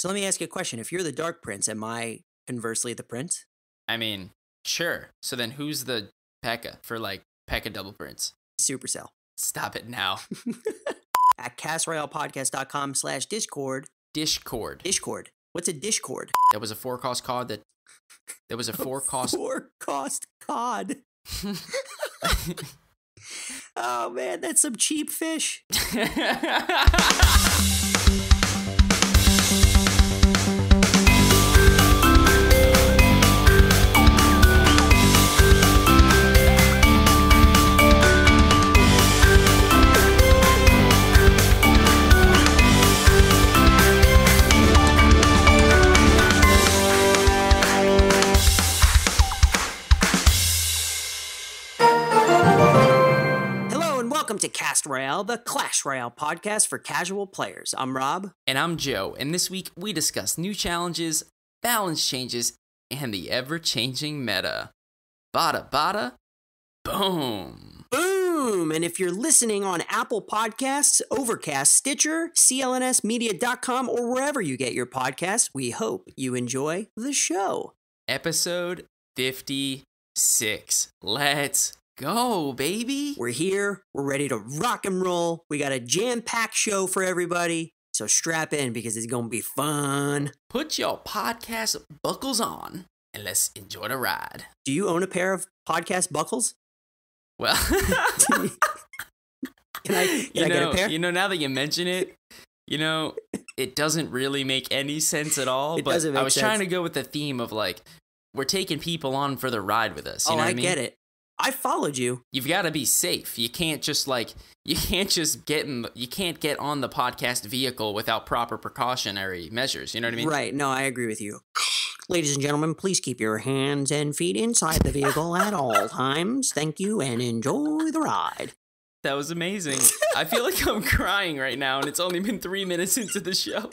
So let me ask you a question. If you're the Dark Prince, am I conversely the Prince? I mean, sure. So then who's the P.E.K.K.A. for like P.E.K.K.A. Double Prince? Supercell. Stop it now. At castroyalepodcast.com/Discord. Discord. What's a Discord? That was a four-cost cod that was a four-cost... Four-cost cod. Oh, man, that's some cheap fish. Welcome to Cast Royale, the Clash Royale podcast for casual players. I'm Rob. And I'm Joe. And this week we discuss new challenges, balance changes, and the ever-changing meta. Bada bada, boom. Boom! And if you're listening on Apple Podcasts, Overcast, Stitcher, clnsmedia.com, or wherever you get your podcasts, we hope you enjoy the show. Episode 56. Let's go, baby. We're here. We're ready to rock and roll. We got a jam-packed show for everybody. So strap in because it's going to be fun. Put your podcast buckles on and let's enjoy the ride. Do you own a pair of podcast buckles? Well, can I get a pair? Now that you mention it, it doesn't really make any sense at all. But I was trying to go with the theme of like, we're taking people on for the ride with us. You know what I mean? Get it. I followed you. You've got to be safe. You can't get on the podcast vehicle without proper precautionary measures. You know what I mean? Right. No, I agree with you. Ladies and gentlemen, please keep your hands and feet inside the vehicle at all times. Thank you and enjoy the ride. That was amazing. I feel like I'm crying right now and it's only been 3 minutes into the show.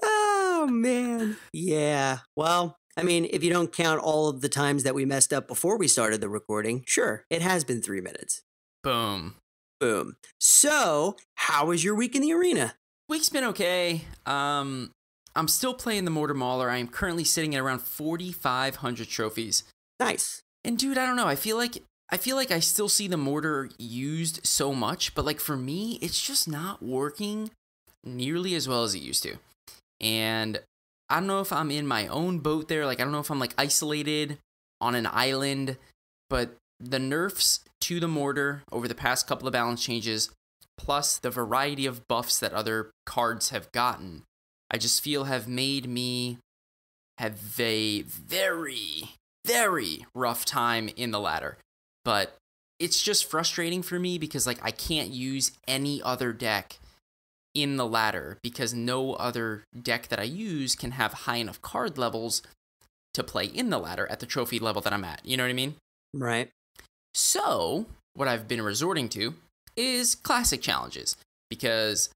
Oh, man. Yeah. Well, I mean, if you don't count all of the times that we messed up before we started the recording, sure, it has been 3 minutes. Boom. Boom. So, how was your week in the arena? Week's been okay. I'm still playing the Mortar Mauler. I am currently sitting at around 4,500 trophies. Nice. And dude, I don't know. I feel like I still see the Mortar used so much, but like for me, it's just not working nearly as well as it used to. And I don't know if I'm in my own boat there. Like, I don't know if I'm like isolated on an island, but the nerfs to the Mortar over the past couple of balance changes, plus the variety of buffs that other cards have gotten, I just feel have made me have a very, very rough time in the ladder. But it's just frustrating for me because like I can't use any other deck in the ladder because no other deck that I use can have high enough card levels to play in the ladder at the trophy level that I'm at. You know what I mean? Right. So what I've been resorting to is classic challenges because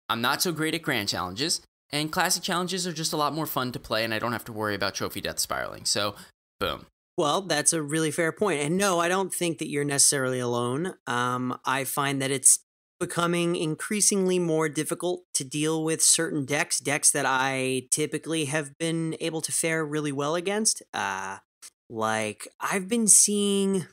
I'm not so great at grand challenges and classic challenges are just a lot more fun to play and I don't have to worry about trophy death spiraling. So boom. Well, that's a really fair point. And no, I don't think that you're necessarily alone. I find that it's becoming increasingly more difficult to deal with certain decks that I typically have been able to fare really well against. Like I've been seeing,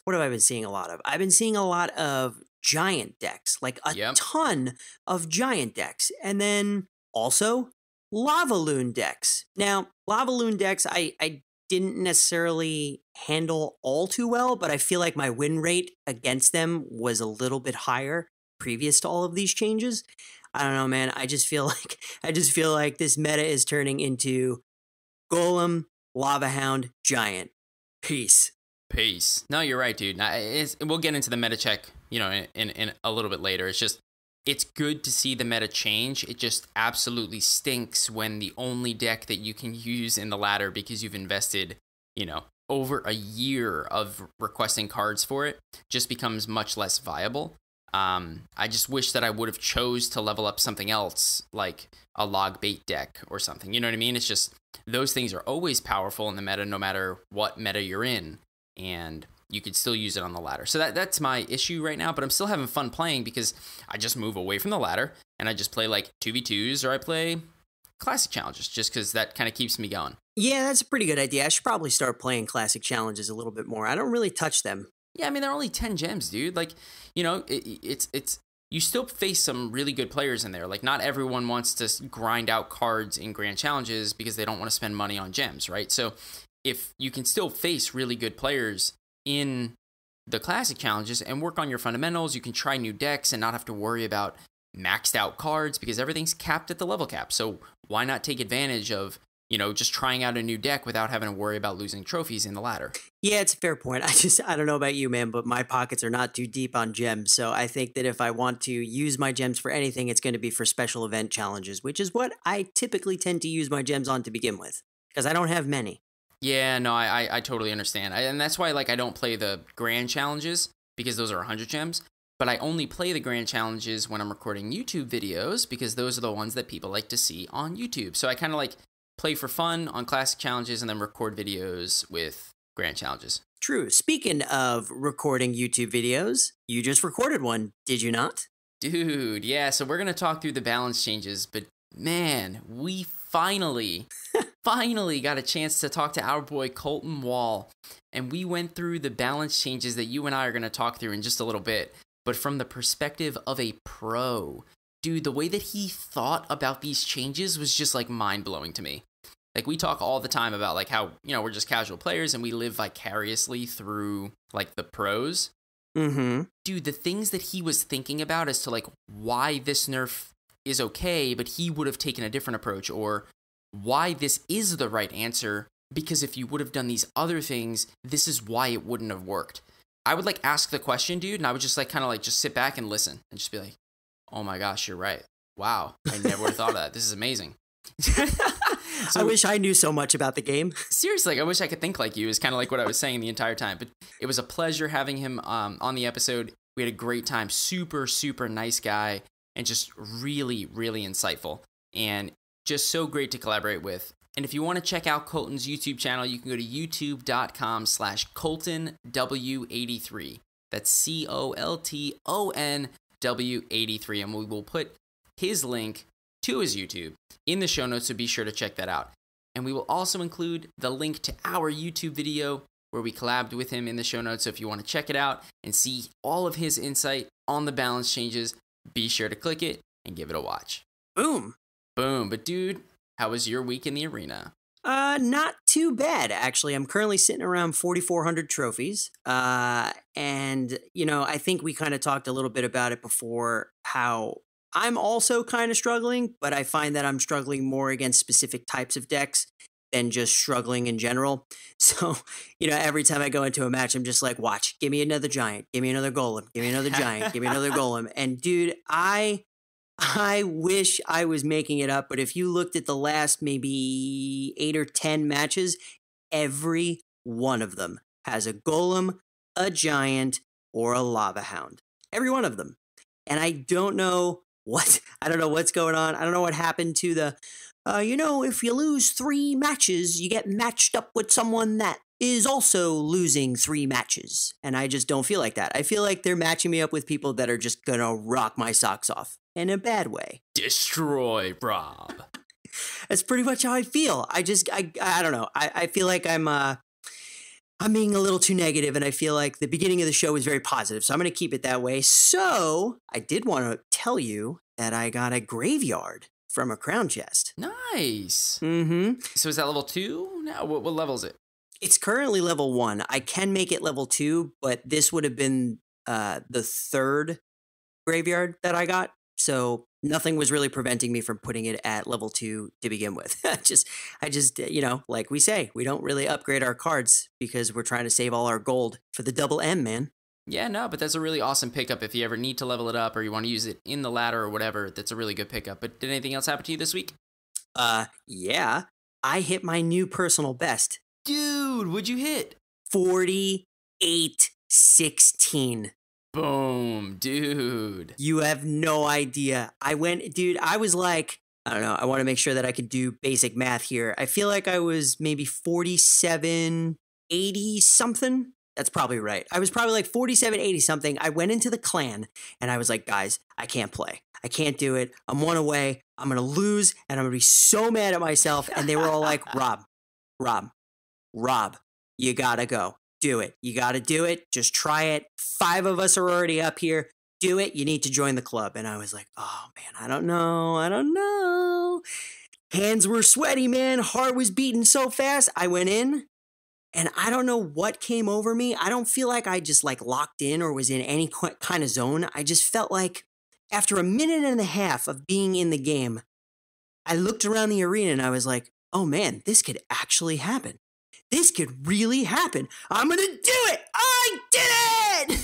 what have I been seeing a lot of? I've been seeing a lot of giant decks, like a ton of giant decks. And then also Lava Loon decks. Now, Lava Loon decks, I didn't necessarily handle all too well, but I feel like my win rate against them was a little bit higher previous to all of these changes. I don't know, man. I just feel like this meta is turning into Golem, Lava Hound, Giant. Peace. No, you're right, dude. We'll get into the meta check, in a little bit later. It's good to see the meta change. It just absolutely stinks when the only deck that you can use in the ladder because you've invested, over a year of requesting cards for it just becomes much less viable. I just wish that I would have chose to level up something else, like a log bait deck or something. You know what I mean? It's just, those things are always powerful in the meta, no matter what meta you're in. And you could still use it on the ladder. So that's my issue right now, but I'm still having fun playing because I just move away from the ladder and I just play like 2v2s or I play classic challenges, just because that kind of keeps me going. Yeah, that's a pretty good idea. I should probably start playing classic challenges a little bit more. I don't really touch them. Yeah, I mean, they're only 10 gems, dude. Like, you know, it's you still face some really good players in there. Like, not everyone wants to grind out cards in grand challenges because they don't want to spend money on gems, right? So if you can still face really good players in the classic challenges and work on your fundamentals, you can try new decks and not have to worry about maxed out cards because everything's capped at the level cap. So why not take advantage of, you know, just trying out a new deck without having to worry about losing trophies in the ladder? Yeah, it's a fair point. I don't know about you, man, but my pockets are not too deep on gems. So I think that if I want to use my gems for anything, it's going to be for special event challenges, which is what I typically tend to use my gems on to begin with, because I don't have many. Yeah, no, I totally understand. And that's why, like, I don't play the grand challenges because those are 100 gems. But I only play the grand challenges when I'm recording YouTube videos because those are the ones that people like to see on YouTube. So I kind of like play for fun on classic challenges and then record videos with grand challenges. True. Speaking of recording YouTube videos, you just recorded one, did you not? Dude, yeah. So we're going to talk through the balance changes, but man, we finally got a chance to talk to our boy Colton Wall, and we went through the balance changes that you and I are going to talk through in just a little bit, but from the perspective of a pro. Dude, the way that he thought about these changes was just like mind-blowing to me. Like, we talk all the time about like how, you know, we're just casual players and we live vicariously through like the pros. Mm-hmm. Dude, the things that he was thinking about as to like why this nerf is okay, but he would have taken a different approach, or why this is the right answer, because if you would have done these other things, this is why it wouldn't have worked. I would like ask the question, dude, and I would just like kind of like just sit back and listen and just be like, oh my gosh, you're right. Wow, I never would have thought of that. This is amazing. So, I wish I knew so much about the game. Seriously, I wish I could think like you, is kind of like what I was saying the entire time. But it was a pleasure having him on the episode. We had a great time. Super, super nice guy, and just really, really insightful. And just so great to collaborate with. And if you want to check out Colton's YouTube channel, you can go to youtube.com/ColtonW83. That's ColtonW83. And we will put his link to his YouTube in the show notes, so be sure to check that out. And we will also include the link to our YouTube video where we collabed with him in the show notes. So if you want to check it out and see all of his insight on the balance changes, be sure to click it and give it a watch. Boom. Boom. But dude, how was your week in the arena? Not too bad, actually. I'm currently sitting around 4,400 trophies. And, you know, I think we kind of talked a little bit about it before, how I'm also kind of struggling, but I find that I'm struggling more against specific types of decks than just struggling in general. So, you know, every time I go into a match, I'm just like, watch, give me another giant, give me another golem, give me another giant, give me another golem. And dude, I wish I was making it up, but if you looked at the last maybe 8 or 10 matches, every one of them has a golem, a giant, or a lava hound. Every one of them. And I don't know what's going on. I don't know what happened to the, you know, if you lose 3 matches, you get matched up with someone that is also losing 3 matches. And I just don't feel like that. I feel like they're matching me up with people that are just gonna rock my socks off in a bad way. Destroy Rob. That's pretty much how I feel. I don't know. I feel like I'm being a little too negative, and I feel like the beginning of the show was very positive, so I'm going to keep it that way. So I did want to tell you that I got a graveyard from a crown chest. Nice. Mm-hmm. So is that level 2? No, what level is it? It's currently level 1. I can make it level 2, but this would have been the 3rd graveyard that I got. So nothing was really preventing me from putting it at level 2 to begin with. I just, you know, like we say, we don't really upgrade our cards because we're trying to save all our gold for the double M, man. Yeah, no, but that's a really awesome pickup if you ever need to level it up or you want to use it in the ladder or whatever. That's a really good pickup. But did anything else happen to you this week? Yeah. I hit my new personal best. Dude, what'd you hit? 4816. Boom, dude. You have no idea. I was like, I don't know, I want to make sure that I could do basic math here. I feel like I was maybe 4780 something. That's probably right. I was probably like 47, 80 something. I went into the clan and I was like, guys, I can't play. I can't do it. I'm one away. I'm going to lose and I'm going to be so mad at myself. And they were all like, Rob, you got to go. Do it. You got to do it. Just try it. 5 of us are already up here. Do it. You need to join the club. And I was like, oh man, I don't know. Hands were sweaty, man. Heart was beating so fast. I went in. And I don't know what came over me. I don't feel like I just like locked in or was in any kind of zone. I just felt like after a minute and a half of being in the game, I looked around the arena and I was like, oh man, this could actually happen. This could really happen. I'm going to do it. I did it.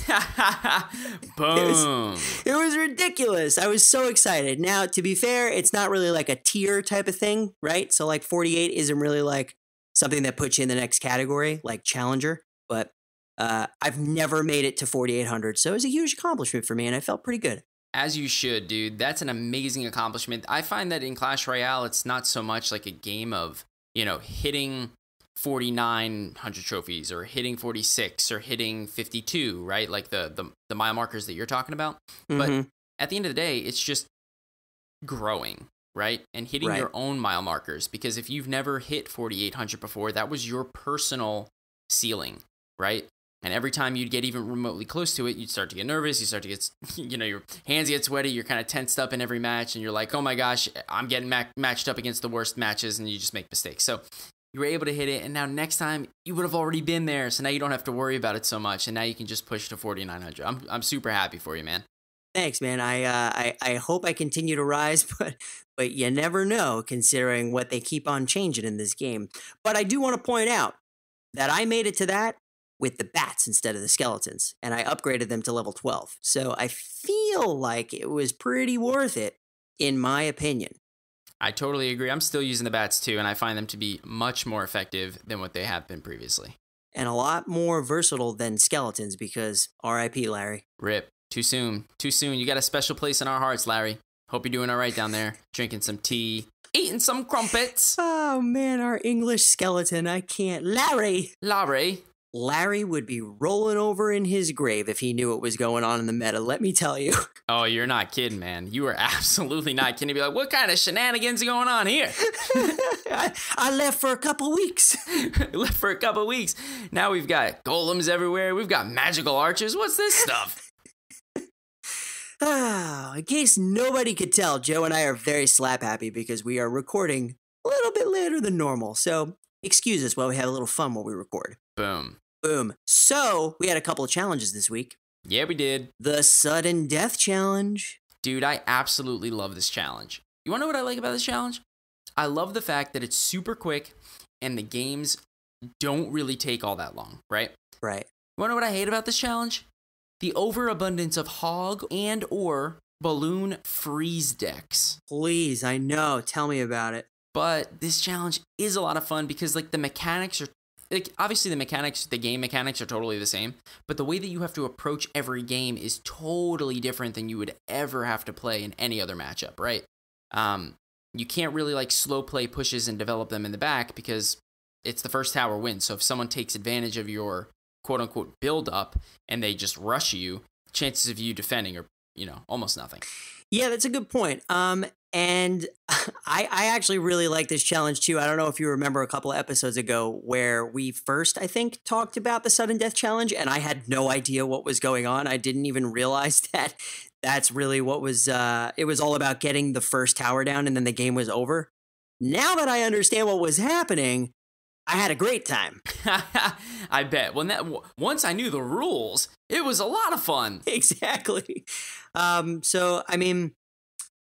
Boom. It was ridiculous. I was so excited. Now, to be fair, it's not really like a tier type of thing, right? So like 48 isn't really like something that puts you in the next category, like Challenger. But I've never made it to 4,800. So it was a huge accomplishment for me, and I felt pretty good. As you should, dude. That's an amazing accomplishment. I find that in Clash Royale, it's not so much like a game of, hitting 4,900 trophies or hitting 46 or hitting 52, right? Like the mile markers that you're talking about. Mm-hmm. But at the end of the day, it's just growing. Right? And hitting your own mile markers, because if you've never hit 4,800 before, that was your personal ceiling, right? And every time you'd get even remotely close to it, you'd start to get nervous, you start to get, your hands get sweaty, you're kind of tensed up in every match, and you're like, oh my gosh, I'm getting matched up against the worst matches, and you just make mistakes. So you were able to hit it, and now next time, you would have already been there, so now you don't have to worry about it so much, and now you can just push to 4,900. I'm super happy for you, man. Thanks, man. I hope I continue to rise, but you never know considering what they keep on changing in this game. But I do want to point out that I made it to that with the bats instead of the skeletons, and I upgraded them to level 12. So I feel like it was pretty worth it, in my opinion. I totally agree. I'm still using the bats too, and I find them to be much more effective than what they have been previously. And a lot more versatile than skeletons because R.I.P. Larry. RIP. Too soon. You got a special place in our hearts, Larry. Hope you're doing all right down there. Drinking some tea. Eating some crumpets. Oh, man, our English skeleton. I can't. Larry would be rolling over in his grave if he knew what was going on in the meta, let me tell you. Oh, you're not kidding, man. You are absolutely not kidding. Be like, what kind of shenanigans are going on here? I left for a couple weeks. Now we've got golems everywhere. We've got magical archers. What's this stuff? In case nobody could tell, Joe and I are very slap happy because we are recording a little bit later than normal. So excuse us while we have a little fun while we record. Boom. So we had a couple of challenges this week. Yeah, we did. The sudden death challenge. Dude, I absolutely love this challenge. You want to know what I like about this challenge? I love the fact that it's super quick and the games don't really take all that long, right? Right. You want to know what I hate about this challenge? The overabundance of hog and or balloon freeze decks. Please, I know. Tell me about it. But this challenge is a lot of fun because like the mechanics are, like obviously the game mechanics are totally the same, but the way that you have to approach every game is totally different than you would ever have to play in any other matchup, right? You can't really like slow play pushes and develop them in the back because it's the first tower wins. So if someone takes advantage of your quote unquote build up and they just rush you, chances of you defending are, almost nothing. Yeah, that's a good point. And I actually really like this challenge too. I don't know if you remember a couple of episodes ago where we first, I think, talked about the sudden death challenge, and I had no idea what was going on. I didn't even realize that that's really what was, it was all about getting the first tower down and then the game was over. Now that I understand what was happening, I had a great time. I bet. Once I knew the rules, it was a lot of fun. Exactly. So, I mean,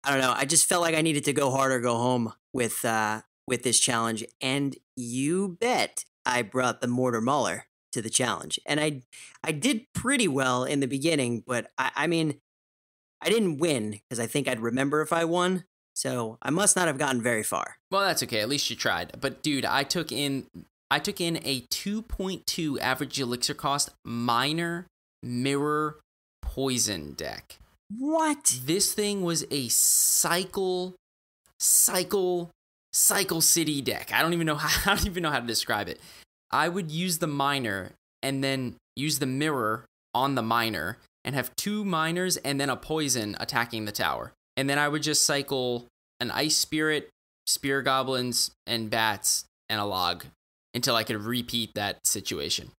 I don't know. I just felt like I needed to go hard or go home with this challenge. And you bet I brought the Mortar Mauler to the challenge. And I did pretty well in the beginning, but I mean, I didn't win because I think I'd remember if I won. So I must not have gotten very far. Well, that's okay. At least you tried. But dude, I took in a 2.2 average elixir cost minor mirror poison deck. What? This thing was a cycle city deck. I don't even know how to describe it. I would use the minor and then use the mirror on the miner, and have 2 miners and then a poison attacking the tower. And then I would just cycle an ice spirit, spear goblins, and bats, and a log until I could repeat that situation.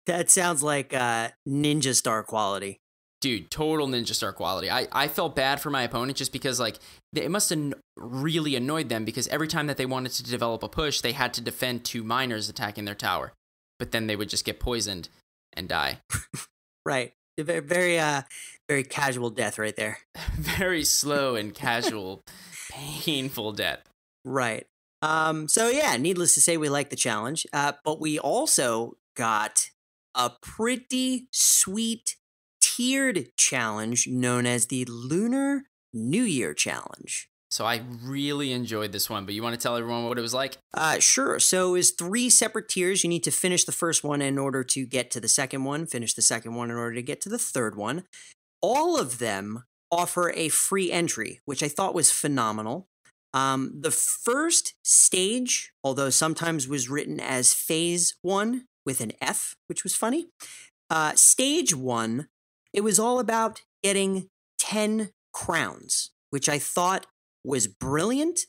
That sounds like ninja star quality. Dude, total ninja star quality. I felt bad for my opponent just because, like, it must have really annoyed them because every time that they wanted to develop a push, they had to defend 2 miners attacking their tower. But then they would just get poisoned and die. Right. Very, very casual death right there. Very slow and casual, painful death. Right. So yeah, needless to say, we like the challenge, but we also got a pretty sweet tiered challenge known as the Lunar New Year challenge. So I really enjoyed this one, but you want to tell everyone what it was like? Sure. So it's 3 separate tiers. You need to finish the first one in order to get to the second one, finish the second one in order to get to the third one. All of them offer a free entry, which I thought was phenomenal. The first stage, although sometimes was written as Phase 1 with an F, which was funny. Stage 1, it was all about getting 10 crowns, which I thought was brilliant.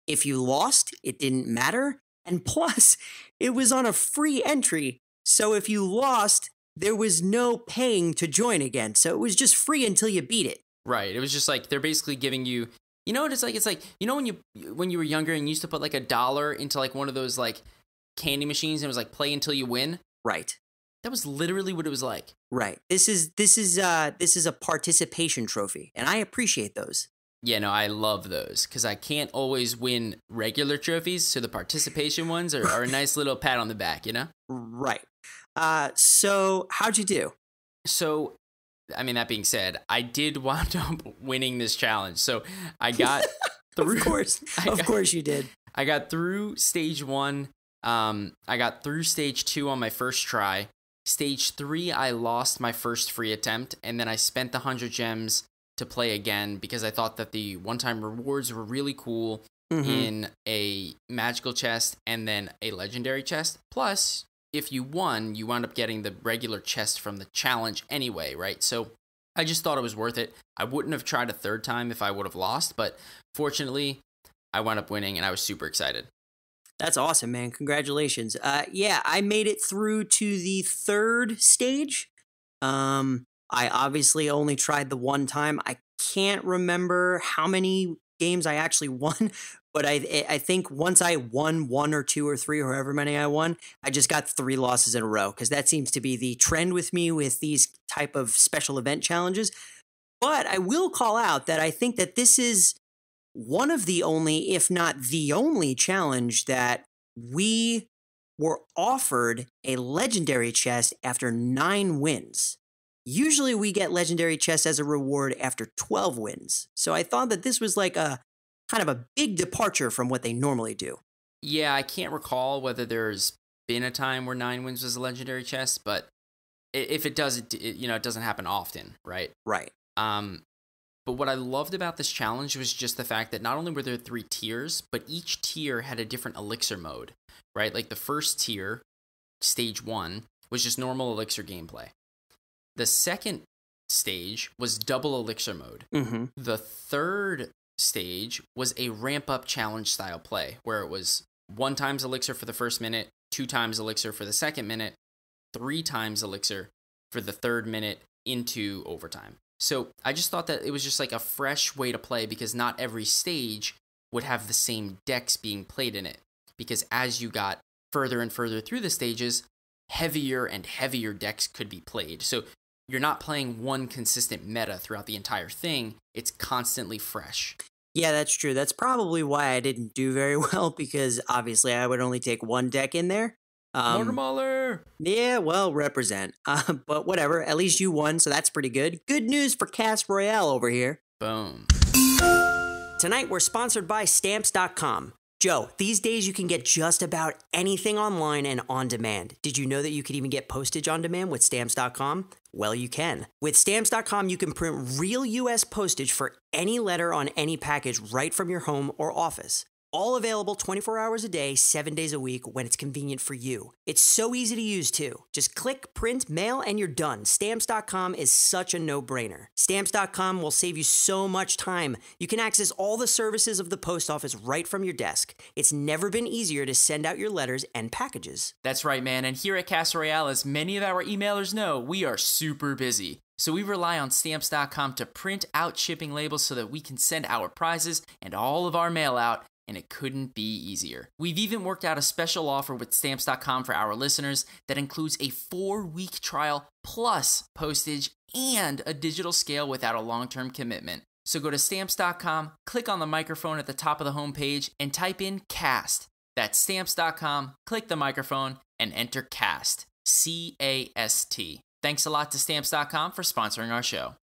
If you lost, it didn't matter. And plus, it was on a free entry. So if you lost, there was no paying to join again. So it was just free until you beat it. Right. It was just like they're basically giving you, you know what it's like? It's like, you know when you were younger and you used to put like $1 into like one of those like candy machines and it was like play until you win? Right. That was literally what it was like. Right. This is a participation trophy, and I appreciate those. Yeah, no, I love those because I can't always win regular trophies, so the participation ones are a nice little pat on the back, you know? Right. So how'd you do? So, I mean, that being said, I did wind up winning this challenge. So I got through. Of course you did. I got through stage 1. I got through stage 2 on my first try. Stage 3, I lost my first free attempt, and then I spent the 100 gems to play again because I thought that the one-time rewards were really cool in a magical chest and then a legendary chest. Plus, if you won, you wound up getting the regular chest from the challenge anyway, right? So I just thought it was worth it. I wouldn't have tried a third time if I would have lost, but fortunately, I wound up winning, and I was super excited. That's awesome, man. Congratulations. Yeah, I made it through to the third stage. I obviously only tried the one time. I can't remember how many games I actually won, but I think once I won 1 or 2 or 3 or however many I won, I just got 3 losses in a row because that seems to be the trend with me with these type of special event challenges. But I will call out that I think that this is one of the only, if not the only challenge that we were offered a legendary chest after 9 wins. Usually we get legendary chests as a reward after 12 wins. So I thought that this was like a kind of a big departure from what they normally do. Yeah, I can't recall whether there's been a time where 9 wins was a legendary chest, but if it does, it doesn't happen often, right? Right. But what I loved about this challenge was just the fact that not only were there 3 tiers, but each tier had a different elixir mode, right? Like the first tier, stage 1, was just normal elixir gameplay. The second stage was double elixir mode. Mm-hmm. The third stage was a ramp up challenge style play where it was 1 times elixir for the first minute, 2 times elixir for the second minute, 3 times elixir for the third minute into overtime. So I just thought that it was just like a fresh way to play because not every stage would have the same decks being played in it. Because as you got further and further through the stages, heavier and heavier decks could be played. So you're not playing one consistent meta throughout the entire thing. It's constantly fresh. Yeah, that's true. That's probably why I didn't do very well because obviously I would only take 1 deck in there. Mortimer! Yeah, well, represent. But whatever, at least you won, so that's pretty good. Good news for Cast Royale over here. Boom. Tonight, we're sponsored by Stamps.com. Joe, these days you can get just about anything online and on demand. Did you know that you could even get postage on demand with Stamps.com? Well, you can. With Stamps.com, you can print real U.S. postage for any letter on any package right from your home or office. All available 24 hours a day, 7 days a week when it's convenient for you. It's so easy to use too. Just click, print, mail, and you're done. Stamps.com is such a no-brainer. Stamps.com will save you so much time. You can access all the services of the post office right from your desk. It's never been easier to send out your letters and packages. That's right, man. And here at Casa Royale, as many of our emailers know, we are super busy. So we rely on Stamps.com to print out shipping labels so that we can send our prizes and all of our mail out, and it couldn't be easier. We've even worked out a special offer with Stamps.com for our listeners that includes a 4-week trial plus postage and a digital scale without a long-term commitment. So go to Stamps.com, click on the microphone at the top of the homepage, and type in CAST. That's Stamps.com, click the microphone, and enter CAST. C-A-S-T. Thanks a lot to Stamps.com for sponsoring our show.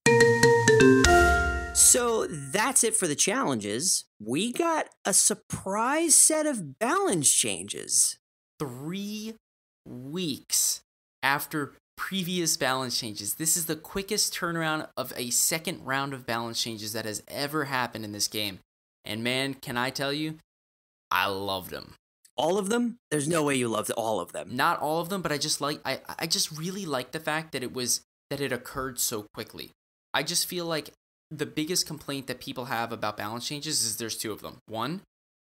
So that's it for the challenges. We got a surprise set of balance changes. 3 weeks after previous balance changes. This is the quickest turnaround of a second round of balance changes that has ever happened in this game. And man, can I tell you, I loved them. All of them? There's no way you loved all of them. Not all of them, but I just really like the fact that it occurred so quickly. I just feel like the biggest complaint that people have about balance changes is there's 2 of them. 1,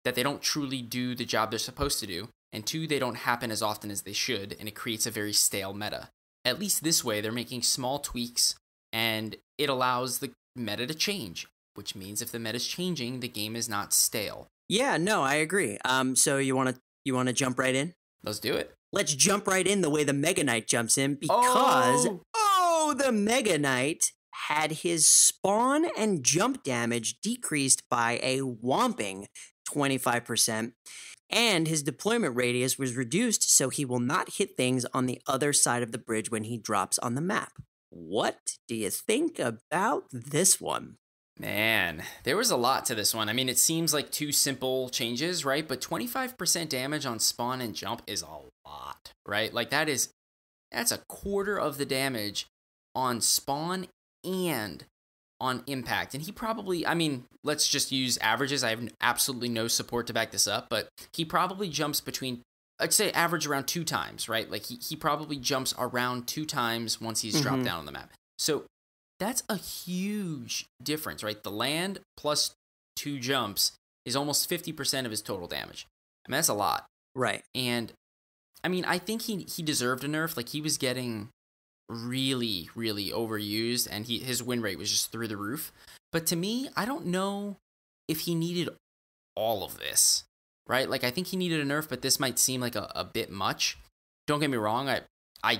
that they don't truly do the job they're supposed to do, and 2, they don't happen as often as they should, and it creates a very stale meta. At least this way, they're making small tweaks, and it allows the meta to change, which means if the meta is changing, the game is not stale. Yeah, no, I agree. So you want to jump right in? Let's do it. Let's jump right in the way the Mega Knight jumps in because the Mega Knight had his spawn and jump damage decreased by a whopping 25%, and his deployment radius was reduced so he will not hit things on the other side of the bridge when he drops on the map. What do you think about this one? Man, there was a lot to this one. I mean, it seems like 2 simple changes, right? But 25% damage on spawn and jump is a lot, right? Like that's a quarter of the damage on spawn and on impact. And he probably, I mean, let's just use averages. I have absolutely no support to back this up, but he probably jumps between, I'd say average around 2 times, right? Like he probably jumps around 2 times once he's dropped down on the map. So that's a huge difference, right? The land plus 2 jumps is almost 50% of his total damage. I mean, that's a lot. Right. And I mean, I think he deserved a nerf. Like he was getting really, really overused, and his win rate was just through the roof. But to me, I don't know if he needed all of this, right? Like I think he needed a nerf, but this might seem like a bit much. Don't get me wrong. I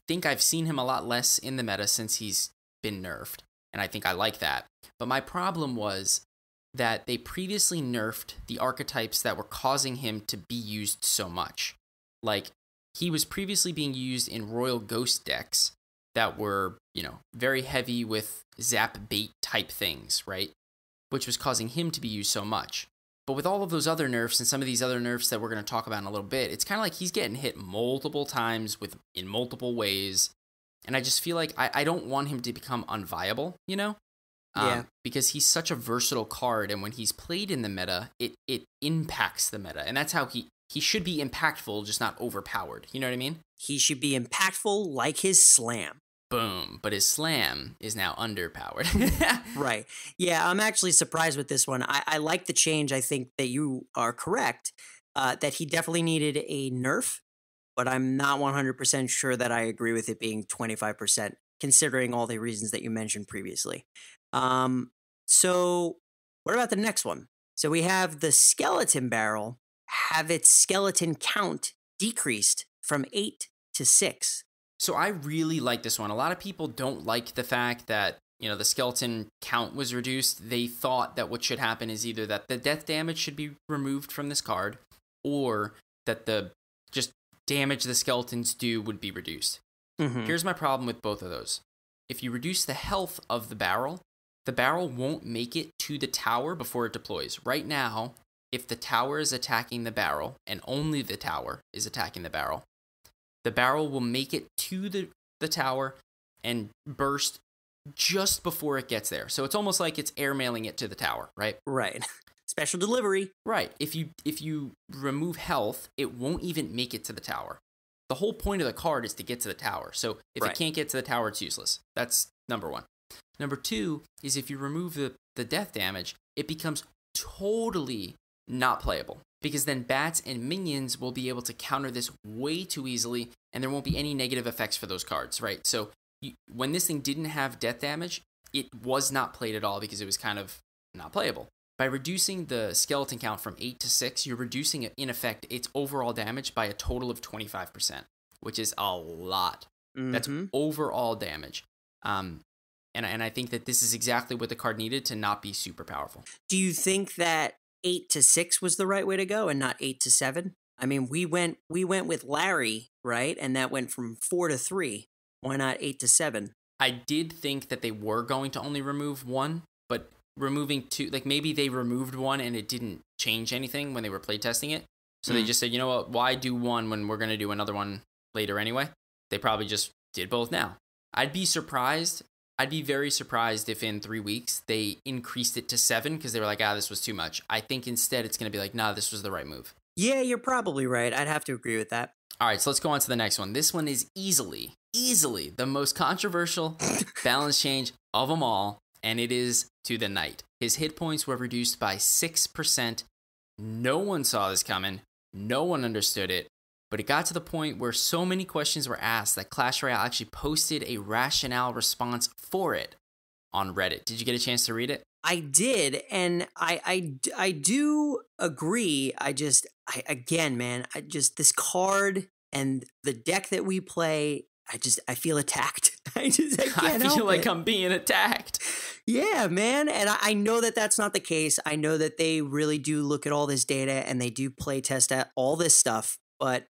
think I've seen him a lot less in the meta since he's been nerfed, and I think I like that. But my problem was that they previously nerfed the archetypes that were causing him to be used so much. Like he was previously being used in Royal Ghost decks that were, very heavy with zap bait type things, right? Which was causing him to be used so much. But with all of those other nerfs and some of these other nerfs that we're going to talk about in a little bit, it's kind of like he's getting hit multiple times in multiple ways. And I just feel like I don't want him to become unviable, Yeah. Because he's such a versatile card, and when he's played in the meta, it impacts the meta. And that's how he should be impactful, just not overpowered. You know what I mean? He should be impactful like his slam. Boom. But his slam is now underpowered. Right. Yeah, I'm actually surprised with this one. I like the change. I think that you are correct, that he definitely needed a nerf, but I'm not 100% sure that I agree with it being 25%, considering all the reasons that you mentioned previously. So what about the next one? So we have the skeleton barrel have its skeleton count decreased from 8 to 6. So I really like this one. A lot of people don't like the fact that, the skeleton count was reduced. They thought that what should happen is either that the death damage should be removed from this card, or that the just damage the skeletons do would be reduced. Here's my problem with both of those. If you reduce the health of the barrel won't make it to the tower before it deploys. Right now, if the tower is attacking the barrel, and only the tower is attacking the barrel will make it to the tower and burst just before it gets there. So it's almost like it's airmailing it to the tower, right? Right. Special delivery. Right. If you remove health, it won't even make it to the tower. The whole point of the card is to get to the tower. So if it can't get to the tower, it's useless. That's number one. Number two is if you remove the death damage, it becomes totally not playable. Because then bats and minions will be able to counter this way too easily, and there won't be any negative effects for those cards, right? So when this thing didn't have death damage, it was not played at all because it was kind of not playable. By reducing the skeleton count from 8 to 6, you're reducing, in effect, its overall damage by a total of 25%, which is a lot. Mm-hmm. That's overall damage. And I think that this is exactly what the card needed to not be super powerful. Do you think that 8 to 6 was the right way to go and not 8 to 7? I mean, we went with Larry, right? And that went from 4 to 3. Why not 8 to 7? I did think that they were going to only remove 1, but removing 2, like maybe they removed 1 and it didn't change anything when they were playtesting it. So they just said, you know what, why do 1 when we're going to do another one later anyway? They probably just did both now. I'd be very surprised if in 3 weeks they increased it to 7 because they were like, this was too much. I think instead it's going to be like, nah, this was the right move. Yeah, you're probably right. I'd have to agree with that. All right, so let's go on to the next one. This one is easily the most controversial balance change of them all, and it is to the knight. His hit points were reduced by 6%. No one saw this coming. No one understood it. But it got to the point where so many questions were asked that Clash Royale actually posted a rationale response for it on Reddit. Did you get a chance to read it? I did, and I do agree. Again, man, this card and the deck that we play, I feel attacked. I feel like I'm being attacked. Yeah, man. And I know that that's not the case. I know that they really do look at all this data and they do play test at all this stuff. But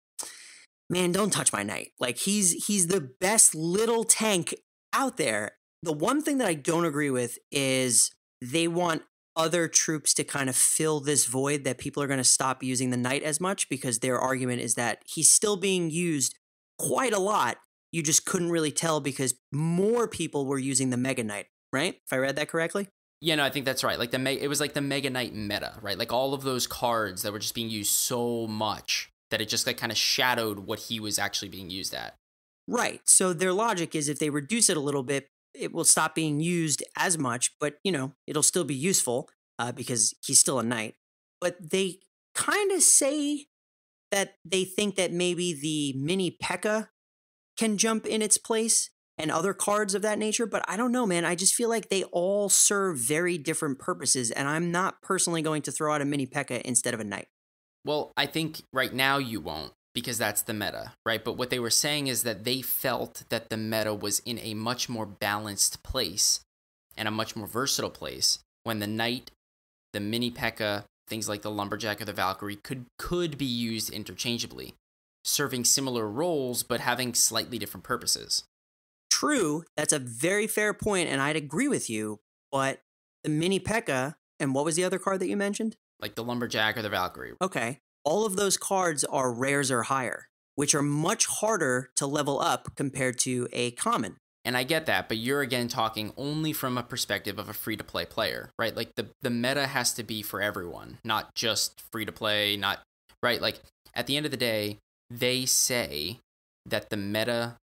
man, don't touch my knight. Like he's the best little tank out there. The one thing that I don't agree with is they want other troops to kind of fill this void that people are going to stop using the knight as much because their argument is that he's still being used quite a lot. You just couldn't really tell because more people were using the Mega Knight, right? If I read that correctly? Yeah, no, I think that's right. Like it was like the Mega Knight meta, right? Like all of those cards that were just being used so much that it just like kind of shadowed what he was actually being used at. Right. So their logic is if they reduce it a little bit, it will stop being used as much, but it'll still be useful because he's still a knight. But they kind of say that they think that maybe the mini P.E.K.K.A. can jump in its place and other cards of that nature. But I don't know, man. I just feel like they all serve very different purposes. And I'm not personally going to throw out a mini P.E.K.K.A. instead of a knight. Well, I think right now you won't because that's the meta, right? But what they were saying is that they felt that the meta was in a much more balanced place and a much more versatile place when the knight, the mini P.E.K.K.A., things like the lumberjack or the Valkyrie could be used interchangeably, serving similar roles but having slightly different purposes. True, that's a very fair point, and I'd agree with you, but the mini P.E.K.K.A., and what was the other card that you mentioned? Like the lumberjack or the Valkyrie. Okay. All of those cards are rares or higher, which are much harder to level up compared to a common. And I get that, but you're again talking only from a perspective of a free-to-play player, right? Like the meta has to be for everyone, not just free-to-play, right? Like at the end of the day, they say that the meta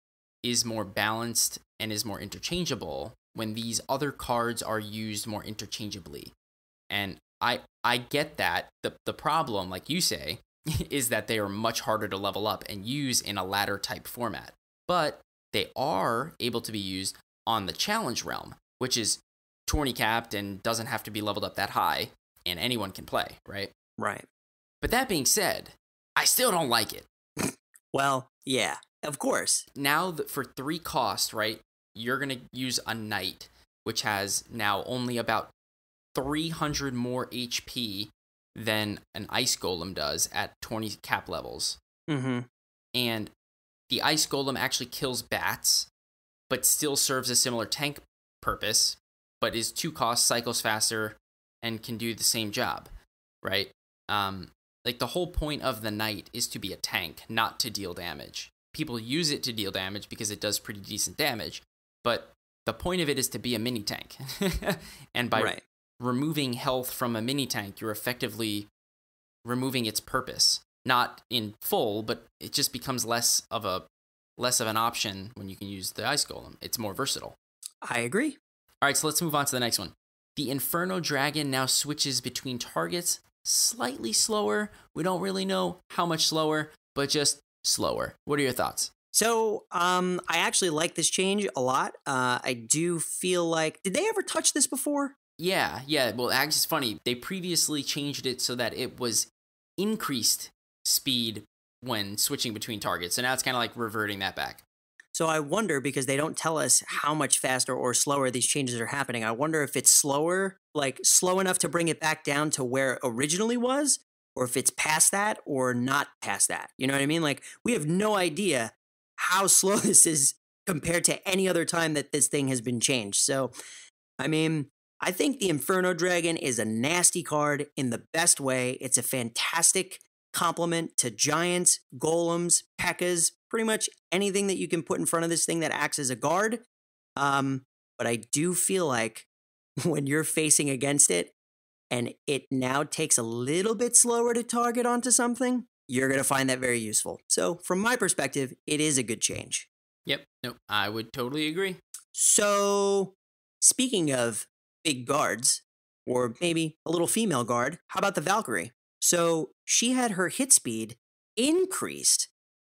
is more balanced and is more interchangeable when these other cards are used more interchangeably. And I get that. The problem, like you say, is that they are much harder to level up and use in a ladder type format. But they are able to be used on the challenge realm, which is tourney capped and doesn't have to be leveled up that high, and anyone can play, right? Right. But that being said, I still don't like it. Well, yeah, of course. Now for 3 cost, right, you're going to use a knight, which has now only about 300 more HP than an ice golem does at 20 cap levels. Mm-hmm. And the ice golem actually kills bats, but still serves a similar tank purpose, but is 2 costs, cycles faster, and can do the same job, right? Like the whole point of the knight is to be a tank, not to deal damage. People use it to deal damage because it does pretty decent damage, but the point of it is to be a mini tank. And by removing health from a mini tank, you're effectively removing its purpose. Not in full, but it just becomes less of an option when you can use the ice golem. It's more versatile. I agree. All right, so let's move on to the next one. The Inferno Dragon now switches between targets slightly slower. We don't really know how much slower, but just slower. What are your thoughts? So, I actually like this change a lot. I do feel like, did they ever touch this before? Yeah. Well, actually, it's funny. They previously changed it so that it was increased speed when switching between targets. So now it's kind of like reverting that back. So I wonder, because they don't tell us how much faster or slower these changes are happening, I wonder if it's slower, like slow enough to bring it back down to where it originally was, or if it's past that or not past that. You know what I mean? Like, we have no idea how slow this is compared to any other time that this thing has been changed. So, I mean, I think the Inferno Dragon is a nasty card in the best way. It's a fantastic complement to giants, golems, pekkas, pretty much anything that you can put in front of this thing that acts as a guard. But I do feel like when you're facing against it and it now takes a little bit slower to target onto something, you're going to find that very useful. So from my perspective, it is a good change. Yep. No, I would totally agree. So speaking of big guards, or maybe a little female guard, how about the Valkyrie? So she had her hit speed increased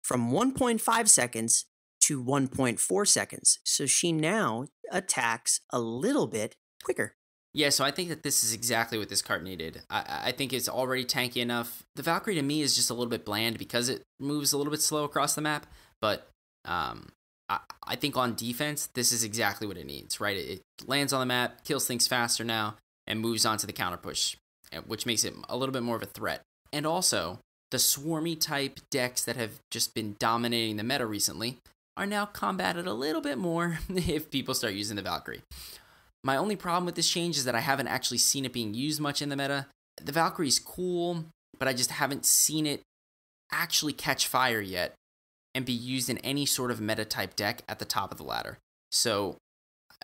from 1.5 seconds to 1.4 seconds. So she now attacks a little bit quicker. Yeah, so I think that this is exactly what this card needed. I think it's already tanky enough. The Valkyrie to me is just a little bit bland because it moves a little bit slow across the map. But I think on defense, this is exactly what it needs, right? It lands on the map, kills things faster now, and moves on to the counter push, which makes it a little bit more of a threat. And also, the swarmy type decks that have just been dominating the meta recently are now combated a little bit more if people start using the Valkyrie. My only problem with this change is that I haven't actually seen it being used much in the meta. The Valkyrie's cool, but I just haven't seen it actually catch fire yet and be used in any sort of meta type deck at the top of the ladder. So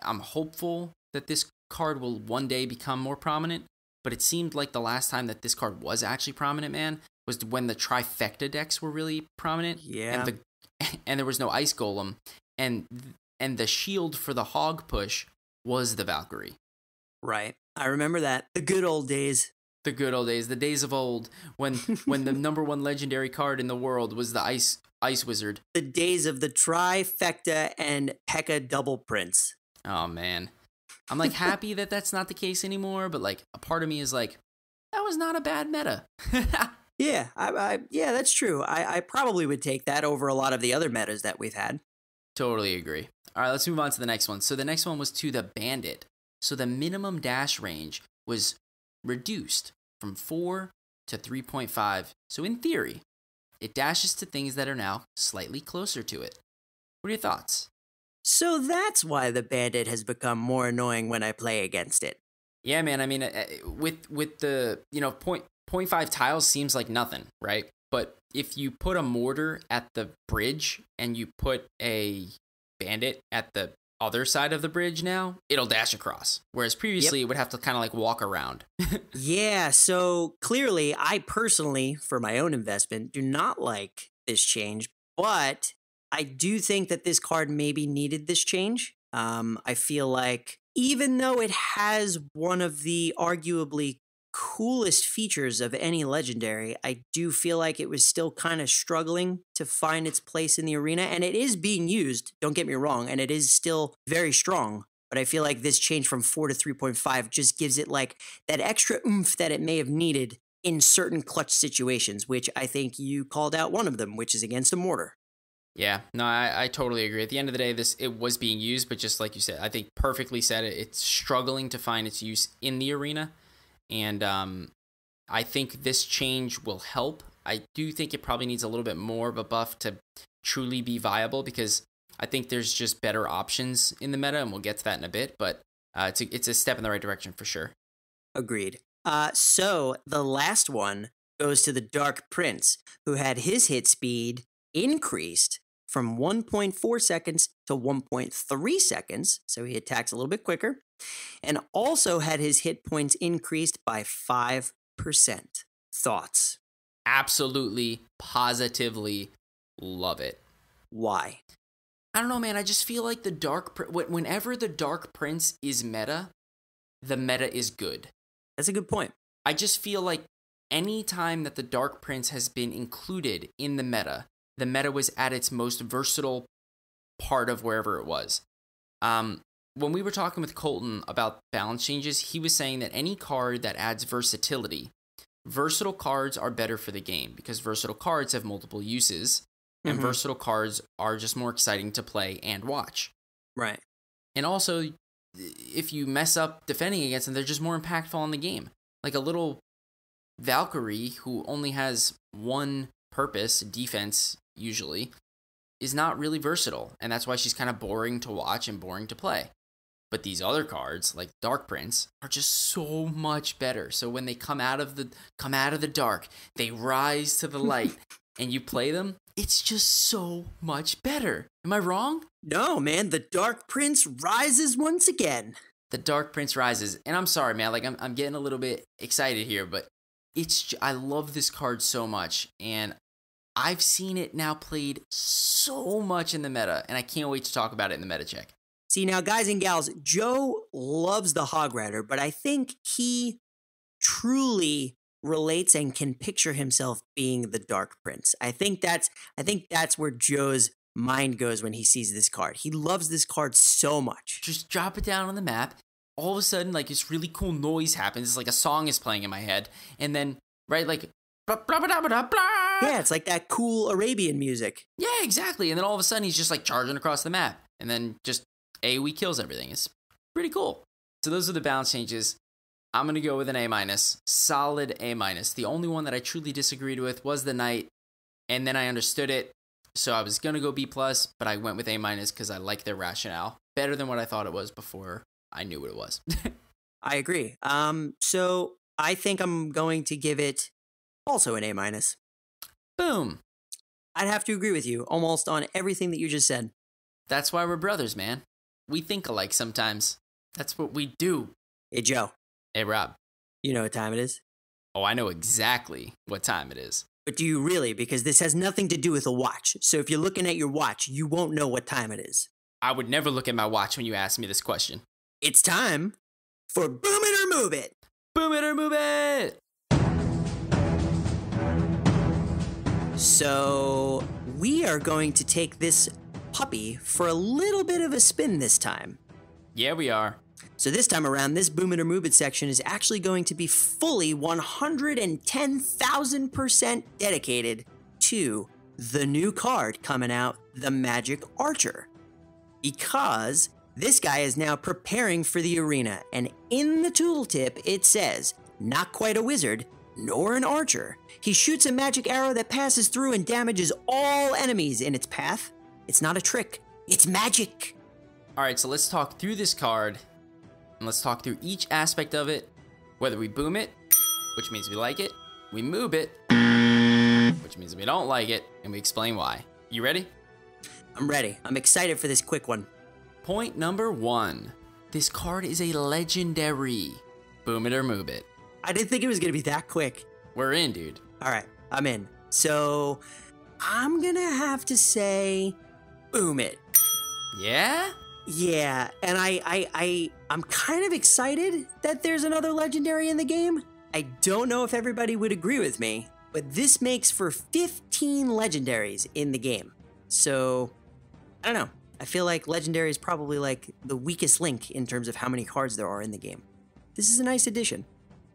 I'm hopeful that this card will one day become more prominent, but it seemed like the last time that this card was actually prominent, man, was when the trifecta decks were really prominent. Yeah. And there was no ice golem, and the shield for the hog push was the Valkyrie. Right. I remember that. The good old days. The good old days, the days of old, when the number one legendary card in the world was the ice wizard. The days of the trifecta and P.E.K.K.A double prints. Oh man, I'm like happy that that's not the case anymore, but like a part of me is like, that was not a bad meta. Yeah, yeah, that's true. I probably would take that over a lot of the other metas that we've had. Totally agree. All right, let's move on to the next one. So the next one was to the Bandit. So the minimum dash range was reduced from 4 to 3.5. So in theory, it dashes to things that are now slightly closer to it. What are your thoughts? So that's why the Bandit has become more annoying when I play against it. Yeah, man. I mean, with the 0.5 tiles seems like nothing, right? But if you put a mortar at the bridge and you put a Bandit at the other side of the bridge now, it'll dash across. Whereas previously it would have to kind of like walk around. Yeah, so clearly I personally, for my own investment, do not like this change, but I do think that this card maybe needed this change. I feel like even though it has one of the arguably coolest features of any legendary, I do feel like it was still kind of struggling to find its place in the arena, and it is being used, don't get me wrong, and it is still very strong, but I feel like this change from 4 to 3.5 just gives it like that extra oomph that it may have needed in certain clutch situations, which I think you called out one of them, which is against a mortar. Yeah, no, I totally agree. At the end of the day, it was being used, but just like you said, I think perfectly said it, it's struggling to find its use in the arena. And I think this change will help. I do think it probably needs a little bit more of a buff to truly be viable, because I think there's just better options in the meta, and we'll get to that in a bit. But it's a step in the right direction for sure. Agreed. So the last one goes to the Dark Prince, who had his hit speed increased from 1.4 seconds to 1.3 seconds, so he attacks a little bit quicker. and also had his hit points increased by 5%. Thoughts? Absolutely, positively love it. Why? I don't know, man. I just feel like whenever the Dark Prince is meta, the meta is good. That's a good point. I just feel like any time that the Dark Prince has been included in the meta was at its most versatile part of wherever it was. When we were talking with Colton about balance changes, he was saying that any card that adds versatility, versatile cards are better for the game because versatile cards have multiple uses, and versatile cards are just more exciting to play and watch. Right. And also, if you mess up defending against them, they're just more impactful on the game. Like a little Valkyrie who only has one purpose, defense usually, is not really versatile, and that's why she's kind of boring to watch and boring to play. But these other cards, like Dark Prince, are just so much better. So when they come out of the dark, they rise to the light, and you play them, it's just so much better. Am I wrong? No, man, the Dark Prince rises once again. The Dark Prince rises, and I'm sorry, man. Like I'm getting a little bit excited here, but I love this card so much, and I've seen it now played so much in the meta, and I can't wait to talk about it in the meta check. See, now, guys and gals, Joe loves the Hog Rider, but I think he truly relates and can picture himself being the Dark Prince. I think that's where Joe's mind goes when he sees this card. He loves this card so much. Just drop it down on the map. All of a sudden, like, this really cool noise happens. It's like a song is playing in my head. And then, right, like, blah, blah, blah, blah, blah. Yeah, it's like that cool Arabian music. Yeah, exactly. And then all of a sudden, he's just, like, charging across the map. And then just AoE kills everything. It's pretty cool. So those are the balance changes. I'm going to go with an A-. Solid A-. The only one that I truly disagreed with was the Knight. And then I understood it. So I was going to go B+, but I went with A- because I like their rationale. Better than what I thought it was before I knew what it was. I agree. So I think I'm going to give it also an A-. Boom. I'd have to agree with you almost on everything that you just said. That's why we're brothers, man. We think alike sometimes. That's what we do. Hey, Joe. Hey, Rob. You know what time it is? Oh, I know exactly what time it is. But do you really? Because this has nothing to do with a watch. So if you're looking at your watch, you won't know what time it is. I would never look at my watch when you ask me this question. It's time for Boom It or Move It. Boom it or move it! So we are going to take this puppy for a little bit of a spin this time. Yeah, we are. So this time around, this Boom It or Move It section is actually going to be fully 110,000% dedicated to the new card coming out, the Magic Archer. Because this guy is now preparing for the arena, and in the tooltip it says, not quite a wizard, nor an archer. He shoots a magic arrow that passes through and damages all enemies in its path. It's not a trick, it's magic. Alright, so let's talk through this card, and let's talk through each aspect of it, whether we boom it, which means we like it, we move it, which means we don't like it, and we explain why. You ready? I'm ready. I'm excited for this quick one. Point number 1. This card is a legendary. Boom it or move it. I didn't think it was going to be that quick. We're in, dude. All right, I'm in. So I'm going to have to say boom it. Yeah? Yeah, and I'm kind of excited that there's another legendary in the game. I don't know if everybody would agree with me, but this makes for 15 legendaries in the game. So, I don't know. I feel like legendary is probably like the weakest link in terms of how many cards there are in the game. This is a nice addition.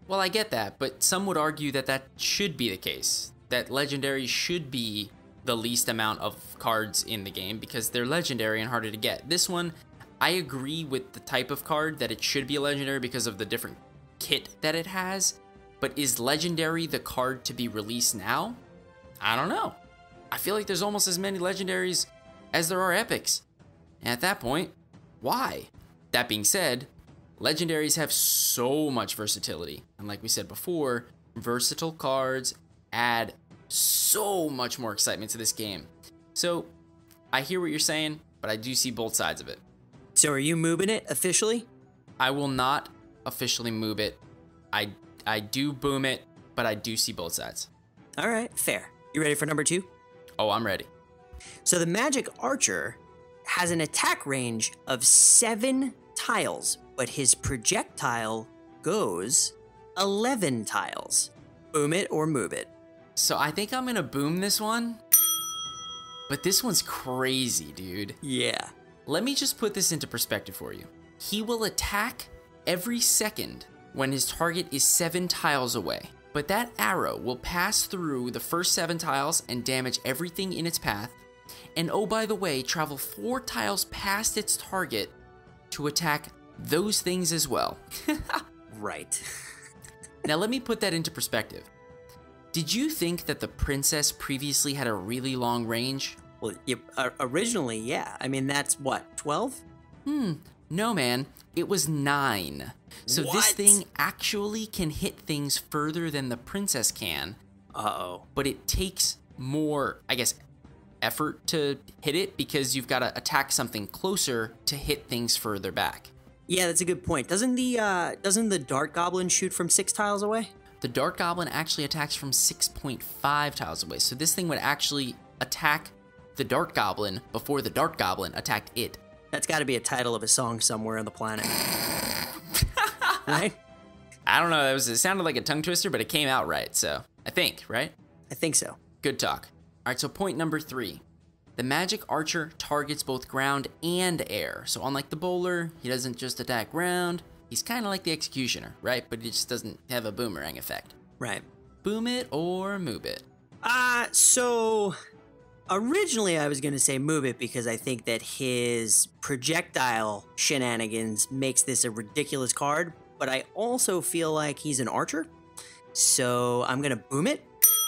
Well, I get that, but some would argue that that should be the case. That legendary should be the least amount of cards in the game because they're legendary and harder to get. This one, I agree with the type of card that it should be a legendary because of the different kit that it has, but is legendary the card to be released now? I don't know. I feel like there's almost as many legendaries as there are epics. And at that point, why? That being said, legendaries have so much versatility. And like we said before, versatile cards add so much more excitement to this game. So, I hear what you're saying, but I do see both sides of it. So are you moving it officially? I will not officially move it. I do boom it, but I do see both sides. All right, fair. You ready for number 2? Oh, I'm ready. So the magic archer has an attack range of 7 tiles, but his projectile goes 11 tiles. Boom it or move it. So I think I'm gonna boom this one, but this one's crazy, dude. Yeah. Let me just put this into perspective for you. He will attack every second when his target is 7 tiles away, but that arrow will pass through the first 7 tiles and damage everything in its path, and oh, by the way, travel 4 tiles past its target to attack those things as well. Right. Now let me put that into perspective. Did you think that the princess previously had a really long range? Well, originally, yeah. I mean, that's what, 12? No, man. It was 9. So What? this thing actually can hit things further than the princess can. Uh-oh. But it takes more, I guess, effort to hit it because you've got to attack something closer to hit things further back. Yeah, that's a good point. Doesn't the dart goblin shoot from 6 tiles away? The dart goblin actually attacks from 6.5 tiles away. So this thing would actually attack the dart goblin before the dart goblin attacked it. That's got to be a title of a song somewhere on the planet. Right? I don't know. It sounded like a tongue twister, but it came out right. So I think, right? I think so. Good talk. All right, so point number 3. The magic archer targets both ground and air. So unlike the bowler, he doesn't just attack ground. He's kind of like the executioner, right? But he just doesn't have a boomerang effect. Right. Boom it or move it? So originally I was going to say move it because I think that his projectile shenanigans makes this a ridiculous card, but I also feel like he's an archer. So I'm going to boom it.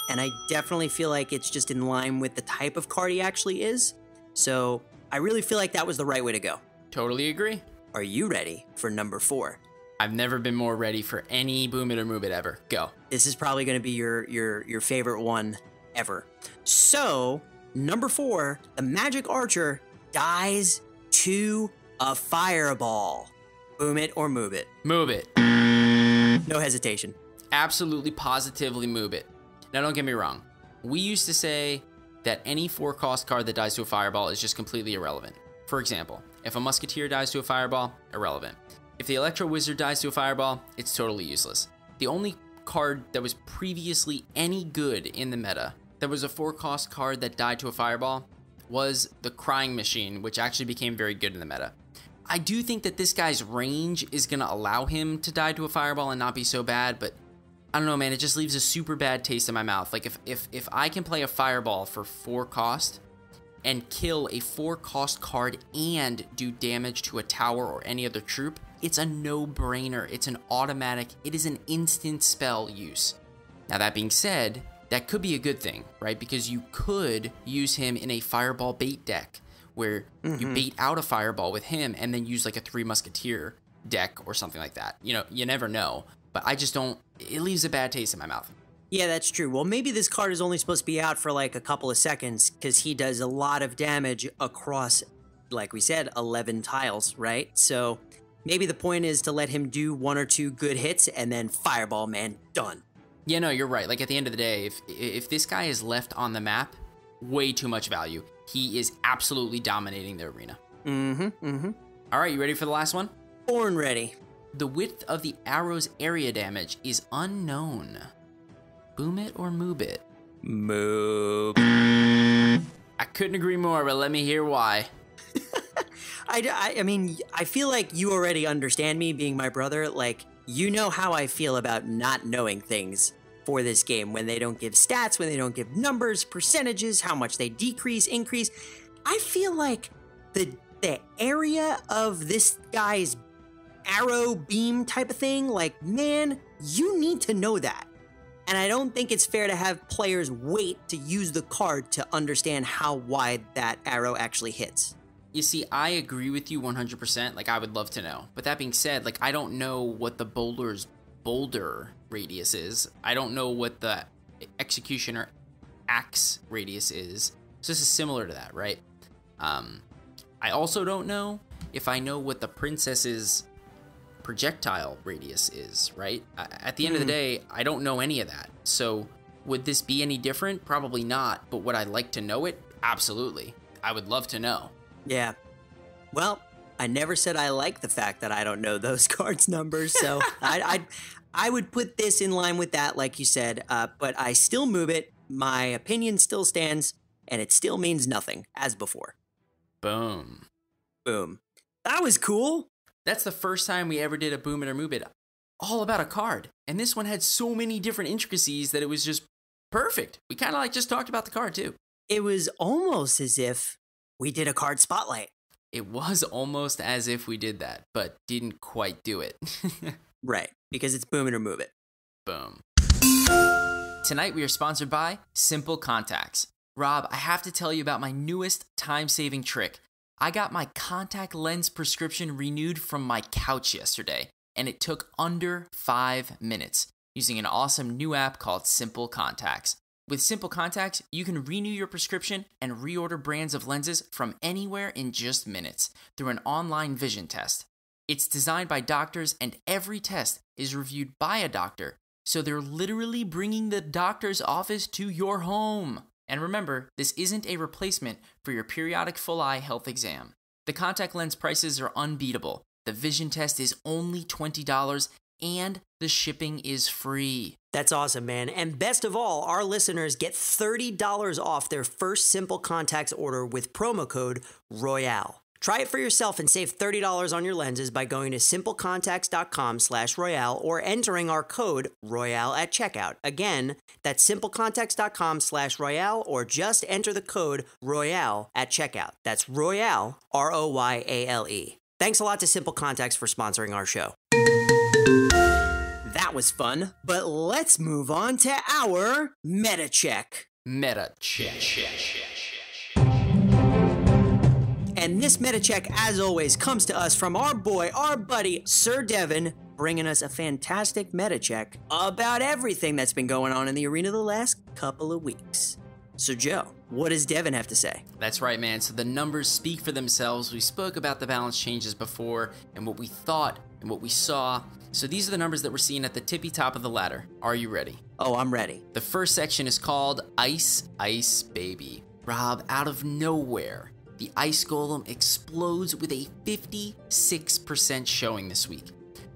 And I definitely feel like it's just in line with the type of card he actually is. So I really feel like that was the right way to go. Totally agree. Are you ready for number 4? I've never been more ready for any boom it or move it ever. Go. This is probably going to be your favorite one ever. So, number 4, the magic archer dies to a fireball. Boom it or move it. Move it. No hesitation. Absolutely, positively move it. Now, don't get me wrong. We used to say that any 4-cost card that dies to a fireball is just completely irrelevant. For example, if a musketeer dies to a fireball, irrelevant. If the electro wizard dies to a fireball, it's totally useless. The only card that was previously any good in the meta that was a 4-cost card that died to a fireball was the crying machine, which actually became very good in the meta. I do think that this guy's range is going to allow him to die to a fireball and not be so bad, but I don't know, man, it just leaves a super bad taste in my mouth. Like, if I can play a fireball for 4 cost and kill a 4-cost card and do damage to a tower or any other troop, it's a no-brainer. It's an automatic, it is an instant spell use. Now, that being said, that could be a good thing, right? Because you could use him in a fireball bait deck where you bait out a fireball with him and then use like a 3 musketeer deck or something like that. You know, you never know. But I just don't, it leaves a bad taste in my mouth. Yeah, that's true. Well, maybe this card is only supposed to be out for like a couple of seconds because he does a lot of damage across, like we said, 11 tiles, right? So maybe the point is to let him do 1 or 2 good hits and then fireball, man, done. Yeah, no, you're right. Like at the end of the day, if this guy is left on the map, way too much value. He is absolutely dominating the arena. All right, you ready for the last one? Born ready. The width of the arrow's area damage is unknown. Boom it or move it? Move. I couldn't agree more, but let me hear why. I mean, I feel like you already understand me being my brother. Like, you know how I feel about not knowing things for this game. When they don't give stats, when they don't give numbers, percentages, how much they decrease, increase. I feel like the area of this guy's arrow beam type of thing, like, man, you need to know that. And I don't think it's fair to have players wait to use the card to understand how wide that arrow actually hits. You see, I agree with you 100%. Like, I would love to know. But that being said, like, I don't know what the bowler's boulder radius is. I don't know what the executioner axe radius is. So this is similar to that, right? I also don't know if I know what the princess's projectile radius is, right? At the end of the day, I don't know any of that. So would this be any different? Probably not. But would I like to know it? Absolutely. I would love to know. Yeah. Well, I never said I like the fact that I don't know those cards' numbers, so I would put this in line with that, like you said, but I still move it. My opinion still stands, and it still means nothing, as before. Boom. Boom. That was cool. That's the first time we ever did a boom it or move it all about a card. And this one had so many different intricacies that it was just perfect. We kind of like just talked about the card too. It was almost as if we did a card spotlight. It was almost as if we did that, but didn't quite do it. Right, because it's boom it or move it. Boom. Tonight we are sponsored by Simple Contacts. Rob, I have to tell you about my newest time-saving trick. I got my contact lens prescription renewed from my couch yesterday, and it took under 5 minutes using an awesome new app called Simple Contacts. With Simple Contacts, you can renew your prescription and reorder brands of lenses from anywhere in just minutes through an online vision test. It's designed by doctors, and every test is reviewed by a doctor, so they're literally bringing the doctor's office to your home. And remember, this isn't a replacement for your periodic full eye health exam. The contact lens prices are unbeatable. The vision test is only $20 and the shipping is free. That's awesome, man. And best of all, our listeners get $30 off their first Simple Contacts order with promo code Royale. Try it for yourself and save $30 on your lenses by going to simplecontacts.com/Royale or entering our code Royale at checkout. Again, that's simplecontacts.com/Royale or just enter the code Royale at checkout. That's Royale, Royale. Thanks a lot to Simple Contacts for sponsoring our show. That was fun, but let's move on to our meta check. Meta check. And this meta check, as always, comes to us from our boy, our buddy, Sir Devin, bringing us a fantastic meta check about everything that's been going on in the arena the last couple of weeks. So, Joe, what does Devin have to say? That's right, man. So the numbers speak for themselves. We spoke about the balance changes before and what we thought and what we saw. So these are the numbers that we're seeing at the tippy top of the ladder. Are you ready? Oh, I'm ready. The first section is called Ice, Ice Baby. Rob, out of nowhere, the Ice Golem explodes with a 56% showing this week,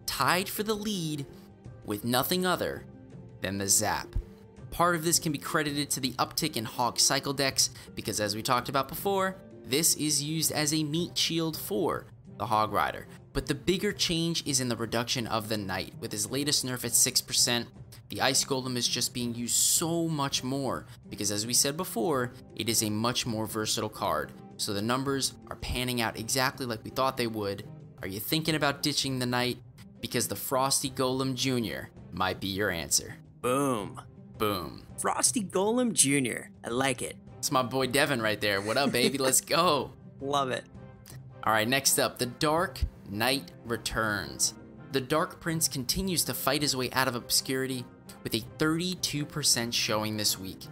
tied for the lead with nothing other than the Zap. Part of this can be credited to the uptick in Hog Cycle decks, because as we talked about before, this is used as a meat shield for the Hog Rider. But the bigger change is in the reduction of the Knight. With his latest nerf at 6%, the Ice Golem is just being used so much more, because as we said before, it is a much more versatile card. So the numbers are panning out exactly like we thought they would. Are you thinking about ditching the Knight? Because the Frosty Golem Jr. might be your answer. Boom. Boom. Frosty Golem Jr. I like it. It's my boy Devin right there. What up, baby? Let's go. Love it. All right, next up, the Dark Knight returns. The Dark Prince continues to fight his way out of obscurity with a 32% showing this week.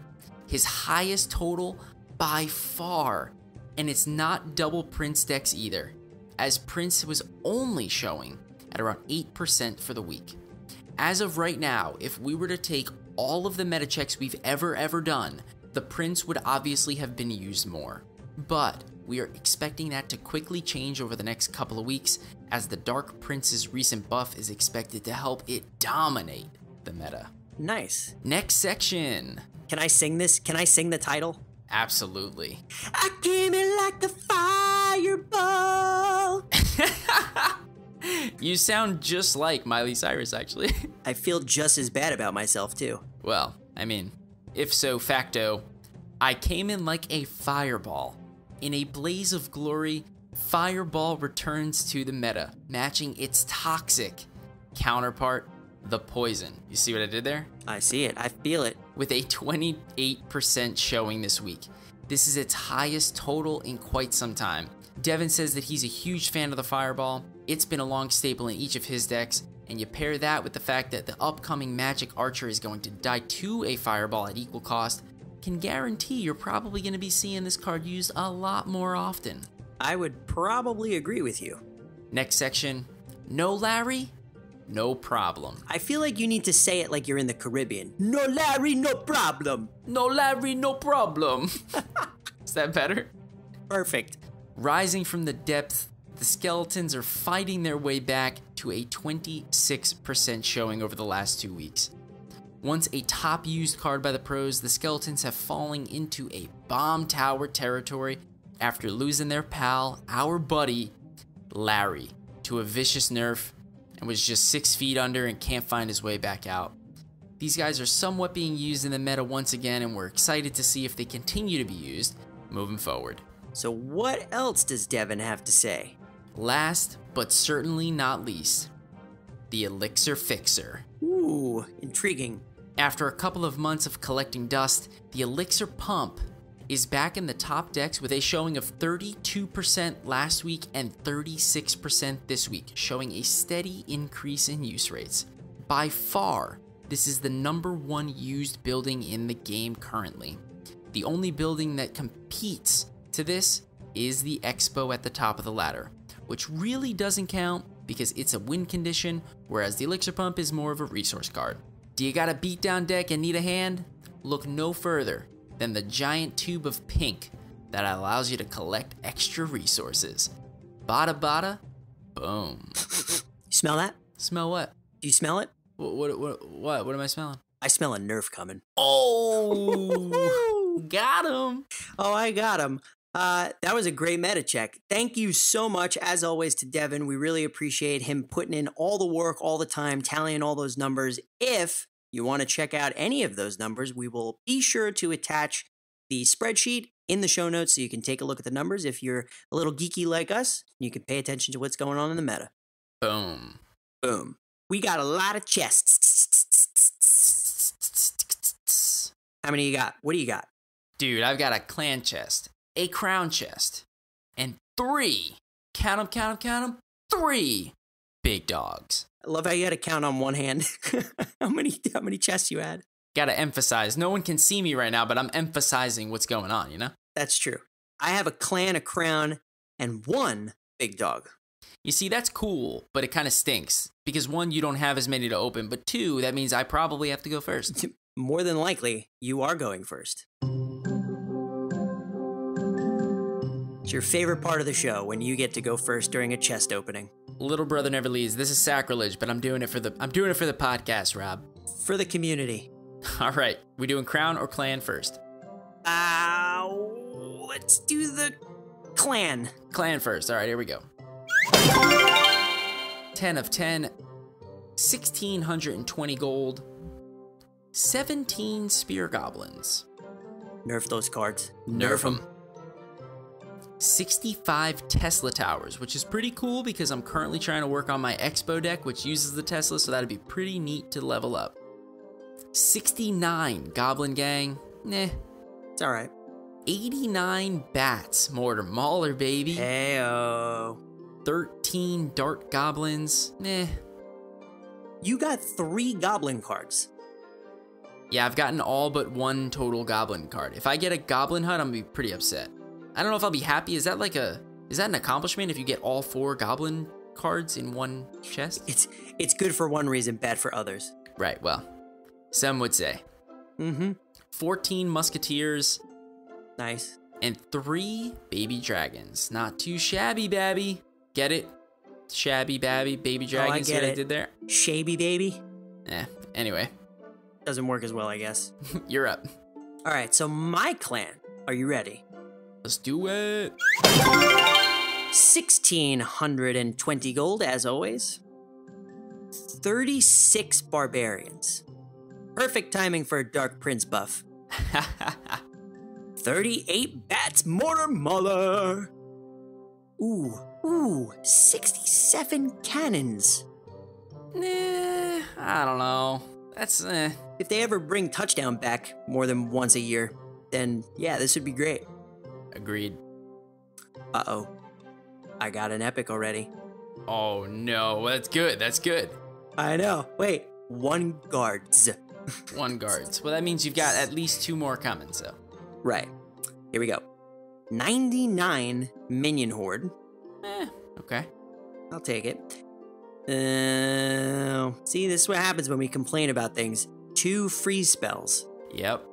His highest total by far. And it's not double Prince decks either, as Prince was only showing at around 8% for the week. As of right now, if we were to take all of the meta checks we've ever done, the Prince would obviously have been used more. But we are expecting that to quickly change over the next couple of weeks, as the Dark Prince's recent buff is expected to help it dominate the meta. Nice. Next section. Can I sing this? Can I sing the title? Absolutely. I came in like a fireball. You sound just like Miley Cyrus, actually. I feel just as bad about myself, too. Well, I mean, if so facto, I came in like a fireball. In a blaze of glory, Fireball returns to the meta, matching its toxic counterpart, the Poison. You see what I did there? I see it. I feel it. With a 28% showing this week. This is its highest total in quite some time. Devin says that he's a huge fan of the Fireball. It's been a long staple in each of his decks, and you pair that with the fact that the upcoming Magic Archer is going to die to a Fireball at equal cost, can guarantee you're probably going to be seeing this card used a lot more often. I would probably agree with you. Next section, No Larry, no problem. I feel like you need to say it like you're in the Caribbean. No Larry, no problem. No Larry, no problem. Is that better? Perfect. Rising from the depth, the skeletons are fighting their way back to a 26% showing over the last 2 weeks. Once a top used card by the pros, the skeletons have fallen into a bomb tower territory after losing their pal, our buddy, Larry, to a vicious nerf and was just 6 feet under and can't find his way back out. These guys are somewhat being used in the meta once again, and we're excited to see if they continue to be used moving forward. So what else does Devin have to say? Last, but certainly not least, the Elixir Fixer. Ooh, intriguing. After a couple of months of collecting dust, the Elixir Pump is back in the top decks with a showing of 32% last week and 36% this week, showing a steady increase in use rates. By far, this is the #1 used building in the game currently. The only building that competes to this is the Expo at the top of the ladder, which really doesn't count because it's a win condition, whereas the Elixir Pump is more of a resource card. Do you got a beatdown deck and need a hand? Look no further than the giant tube of pink that allows you to collect extra resources. Bada bada, boom. You smell that? Smell what? Do you smell it? What am I smelling? I smell a nerf coming. Oh, got him. Oh, I got him. That was a great meta check. Thank you so much, as always, to Devin. We really appreciate him putting in all the work all the time, tallying all those numbers. If you want to check out any of those numbers, we will be sure to attach the spreadsheet in the show notes so you can take a look at the numbers. If you're a little geeky like us, you can pay attention to what's going on in the meta. Boom. Boom. We got a lot of chests. How many you got? What do you got? Dude, I've got a clan chest, a crown chest, and 3, count them, 3 big dogs. I love how you had to count on one hand. How many chests you had? Gotta emphasize, no one can see me right now, but I'm emphasizing what's going on, you know? That's true. I have a clan, a crown, and 1 big dog. You see, that's cool, but it kind of stinks. Because 1, you don't have as many to open, but 2, that means I probably have to go first. More than likely, you are going first. It's your favorite part of the show when you get to go first during a chest opening. Little brother never leaves. This is sacrilege, but I'm doing it for the podcast, Rob. For the community. All right, we doing crown or clan first? Let's do the clan. Clan first. All right, here we go. 10 of 10, 1,620 gold, 17 spear goblins. Nerf those cards. Nerf them. 65 Tesla towers, which is pretty cool because I'm currently trying to work on my Expo deck, which uses the Tesla, so that'd be pretty neat to level up. 69 Goblin Gang. Nah. It's all right. 89 Bats. Mortar Mauler, baby. Heyo. 13 Dart Goblins. Nah. You got 3 Goblin cards. Yeah, I've gotten all but 1 total Goblin card. If I get a Goblin Hut, I'm gonna be pretty upset. I don't know if I'll be happy. Is that an accomplishment if you get all 4 Goblin cards in one chest? It's good for one reason, bad for others. Right, well, some would say. 14 Musketeers. Nice. And 3 Baby Dragons. Not too shabby, babby. Get it? Shabby, babby, baby dragons. I get it. I did there? Shabby baby? Anyway. Doesn't work as well, I guess. You're up. All right, so my clan. Are you ready? Let's do it. 1,620 gold, as always. 36 barbarians. Perfect timing for a Dark Prince buff. 38 bats, mortar mauler. Ooh, 67 cannons. Nah, I don't know. That's If they ever bring touchdown back more than once a year, then yeah, this would be great. Agreed. Uh-oh. I got an epic already. Oh no, that's good. That's good. I know. Wait, 1 guards. 1 guards. Well, that means you've got at least 2 more coming, so. Right. Here we go. 99 minion horde. Okay. I'll take it. See, this is what happens when we complain about things. 2 freeze spells. Yep.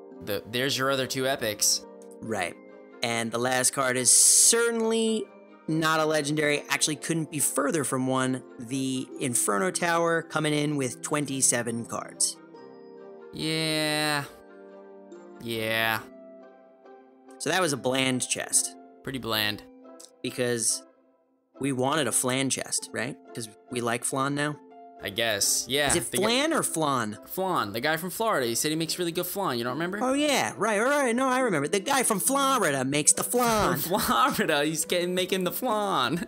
There's your other 2 epics. Right. And the last card is certainly not a legendary. Actually couldn't be further from one. The Inferno Tower coming in with 27 cards. Yeah. Yeah. So that was a bland chest. Pretty bland. Because we wanted a flan chest, right? Because we like flan now. I guess. Yeah. Is it flan or flan? Flan. The guy from Florida. He said he makes really good flan. You don't remember? Oh, yeah. Right. No, I remember. The guy from Florida makes the flan. From Florida. He's making the flan.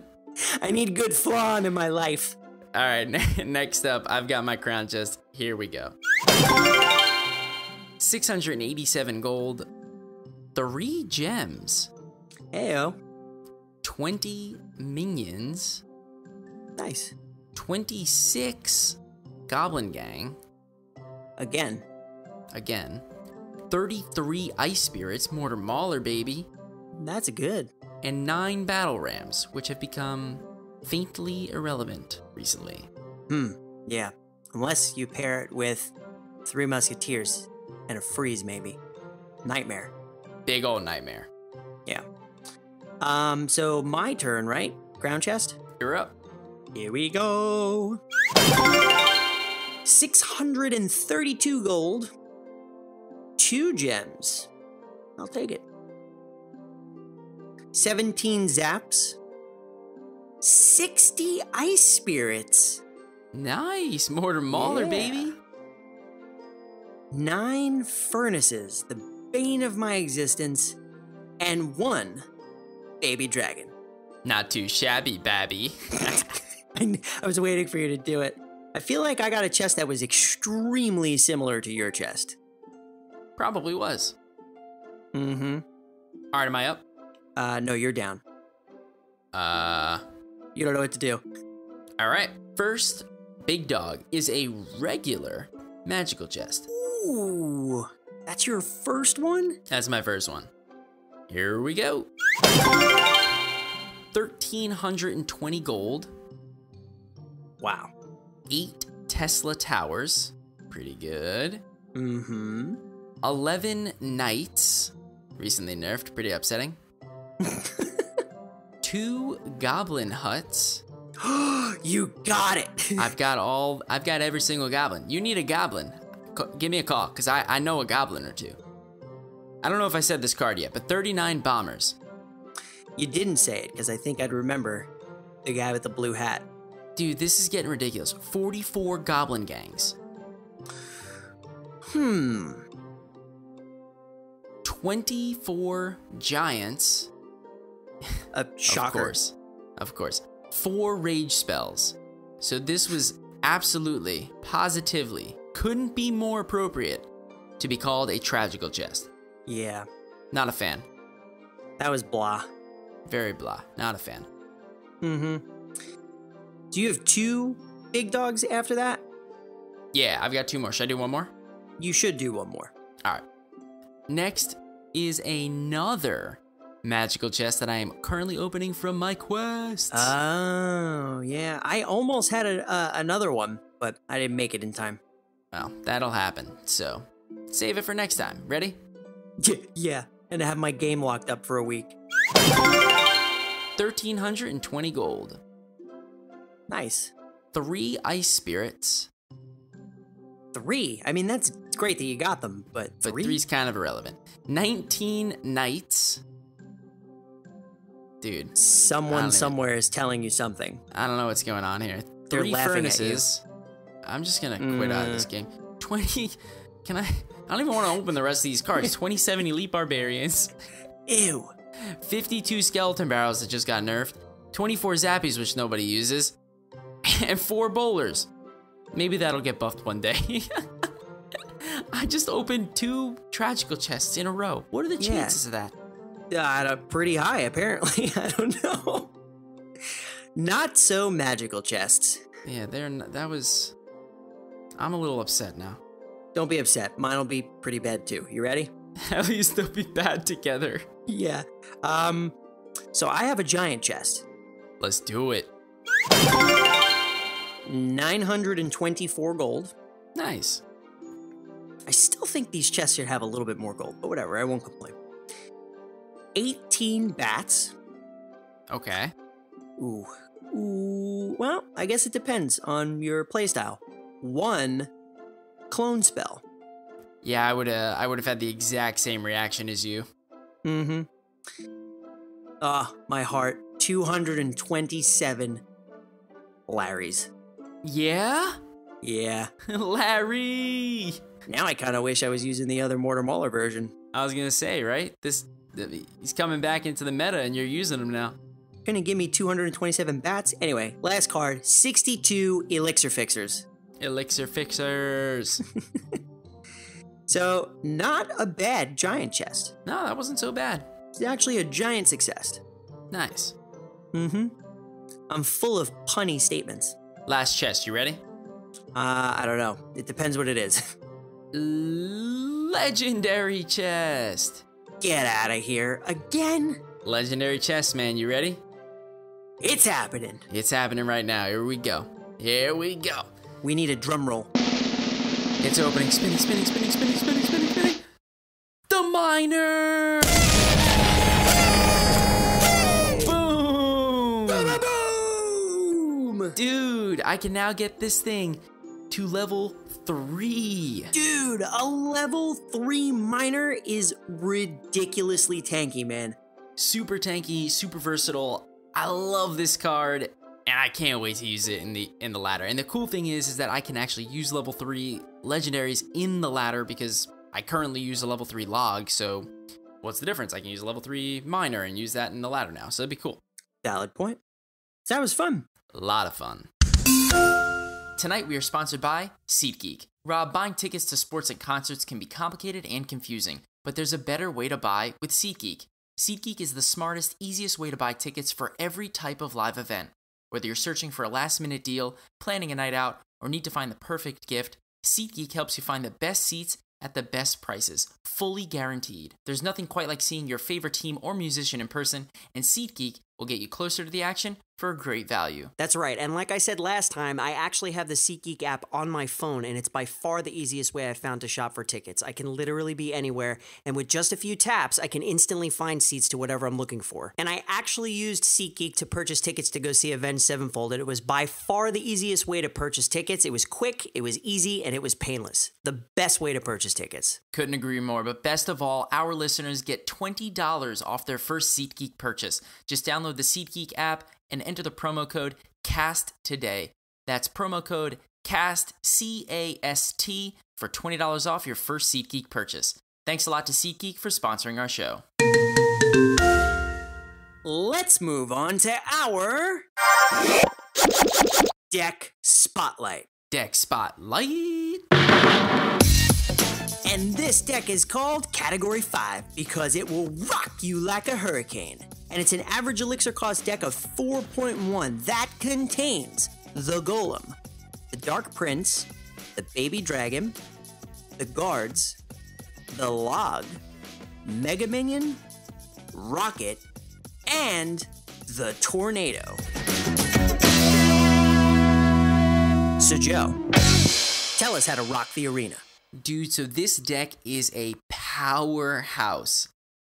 I need good flan in my life. All right. Next up, I've got my crown chest. Here we go. 687 gold. 3 gems. Heyo. 20 minions. Nice. 26 goblin gang. Again. 33 ice spirits, mortar mauler baby. That's good. And 9 battle rams, which have become faintly irrelevant recently. Yeah. Unless you pair it with 3 musketeers and a freeze, maybe. Nightmare. Big old nightmare. Yeah. So my turn, right? Ground chest? You're up. Here we go. 632 gold. 2 gems. I'll take it. 17 zaps. 60 ice spirits. Nice. Mortar mauler, baby. 9 furnaces, the bane of my existence, and 1 baby dragon. Not too shabby, babby. I was waiting for you to do it. I feel like I got a chest that was extremely similar to your chest. Probably was. Mm-hmm. All right, am I up? No, you're down. You don't know what to do. All right. First big dog is a regular magical chest. Ooh, that's your first one? That's my first one. Here we go. 1,320 gold. Wow. 8 Tesla towers. Pretty good. Mm-hmm. 11 knights. Recently nerfed. Pretty upsetting. 2 goblin huts. You got it. I've got every single goblin. You need a goblin. Give me a call, because I know a goblin or 2. I don't know if I said this card yet, but 39 bombers. You didn't say it, because I think I'd remember the guy with the blue hat. Dude, this is getting ridiculous. 44 goblin gangs. 24 giants. A shocker. Of course. 4 rage spells. So this was absolutely, positively, couldn't be more appropriate to be called a tragical chest. Yeah. Not a fan. That was blah. Very blah. Not a fan. Mm-hmm. Do you have 2 big dogs after that? Yeah, I've got 2 more. Should I do one more? You should do one more. All right. Next is another magical chest that I am currently opening from my quests. Oh, yeah. I almost had another one, but I didn't make it in time. Well, that'll happen. So, save it for next time. Ready? Yeah, and I have my game locked up for a week. 1,320 gold. Nice. 3 ice spirits. 3? I mean, that's great that you got them, but 3? But 3's kind of irrelevant. 19 knights. Dude. Someone somewhere is telling you something. I don't know what's going on here. They're 3 laughing furnaces. at you. I'm just going to quit out of this game. 20. Can I don't even want to open the rest of these cards. 27 elite barbarians. Ew. 52 skeleton barrels that just got nerfed. 24 zappies, which nobody uses. And 4 bowlers. Maybe that'll get buffed one day. I just opened 2 tragical chests in a row. What are the chances of that? Pretty high, apparently. I don't know. Not so magical chests. Yeah, that was... I'm a little upset now. Don't be upset. Mine will be pretty bad too. You ready? At least they'll be bad together. Yeah. So I have a giant chest. Let's do it. 924 gold. Nice. I still think these chests should have a little bit more gold, but whatever, I won't complain. 18 bats. Okay. Ooh. Well, I guess it depends on your playstyle. 1 clone spell. Yeah, I would have had the exact same reaction as you. Mm-hmm. My heart. 227 Larrys. Yeah? Yeah. Larry! Now I kind of wish I was using the other Mortar Mauler version. I was gonna say, right? He's coming back into the meta and you're using him now. Gonna give me 227 bats. Anyway, last card, 62 Elixir Fixers. Elixir Fixers. So, not a bad giant chest. No, that wasn't so bad. It's actually a giant success. Nice. Mm-hmm. I'm full of punny statements. Last chest, you ready? I don't know. It depends what it is. Legendary chest. Get out of here. Again? Legendary chest, man. You ready? It's happening. It's happening right now. Here we go. Here we go. We need a drum roll. It's opening. Spinning, spinning, spinning, spinning, spinning, spinning, spinning. The miner! Boom! Boom! Dude, I can now get this thing to level 3. Dude, a level 3 miner is ridiculously tanky, man. Super tanky, super versatile. I love this card, and I can't wait to use it in the ladder. And the cool thing is that I can actually use level 3 legendaries in the ladder because I currently use a level 3 log, so what's the difference? I can use a level 3 miner and use that in the ladder now, so that'd be cool. Valid point. That was fun. A lot of fun. Tonight we are sponsored by SeatGeek. Rob, buying tickets to sports and concerts can be complicated and confusing, but there's a better way to buy with SeatGeek. SeatGeek is the smartest, easiest way to buy tickets for every type of live event. Whether you're searching for a last-minute deal, planning a night out, or need to find the perfect gift, SeatGeek helps you find the best seats at the best prices, fully guaranteed. There's nothing quite like seeing your favorite team or musician in person, and SeatGeek will get you closer to the action for a great value. That's right, and like I said last time, I actually have the SeatGeek app on my phone, and it's by far the easiest way I've found to shop for tickets. I can literally be anywhere, and with just a few taps, I can instantly find seats to whatever I'm looking for. And I actually used SeatGeek to purchase tickets to go see Avenged Sevenfold, and it was by far the easiest way to purchase tickets. It was quick, it was easy, and it was painless. The best way to purchase tickets. Couldn't agree more, but best of all, our listeners get $20 off their first SeatGeek purchase. Just download the SeatGeek app and enter the promo code CAST today. That's promo code CAST, C-A-S-T, for $20 off your first SeatGeek purchase. Thanks a lot to SeatGeek for sponsoring our show. Let's move on to our deck spotlight. Deck Spotlight. And this deck is called Category 5 because it will rock you like a hurricane. And it's an average elixir cost deck of 4.1 that contains the Golem, the Dark Prince, the Baby Dragon, the Guards, the Log, Mega Minion, Rocket, and the Tornado. So Joe, tell us how to rock the arena. Dude, so this deck is a powerhouse.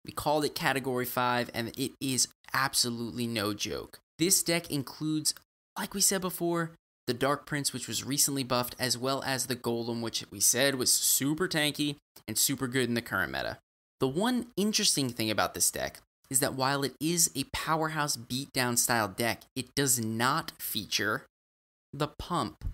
We called it Category 5, and it is absolutely no joke. This deck includes, like we said before, the Dark Prince, which was recently buffed, as well as the Golem, which we said was super tanky and super good in the current meta. The one interesting thing about this deck is that while it is a powerhouse beatdown style deck, it does not feature the pump.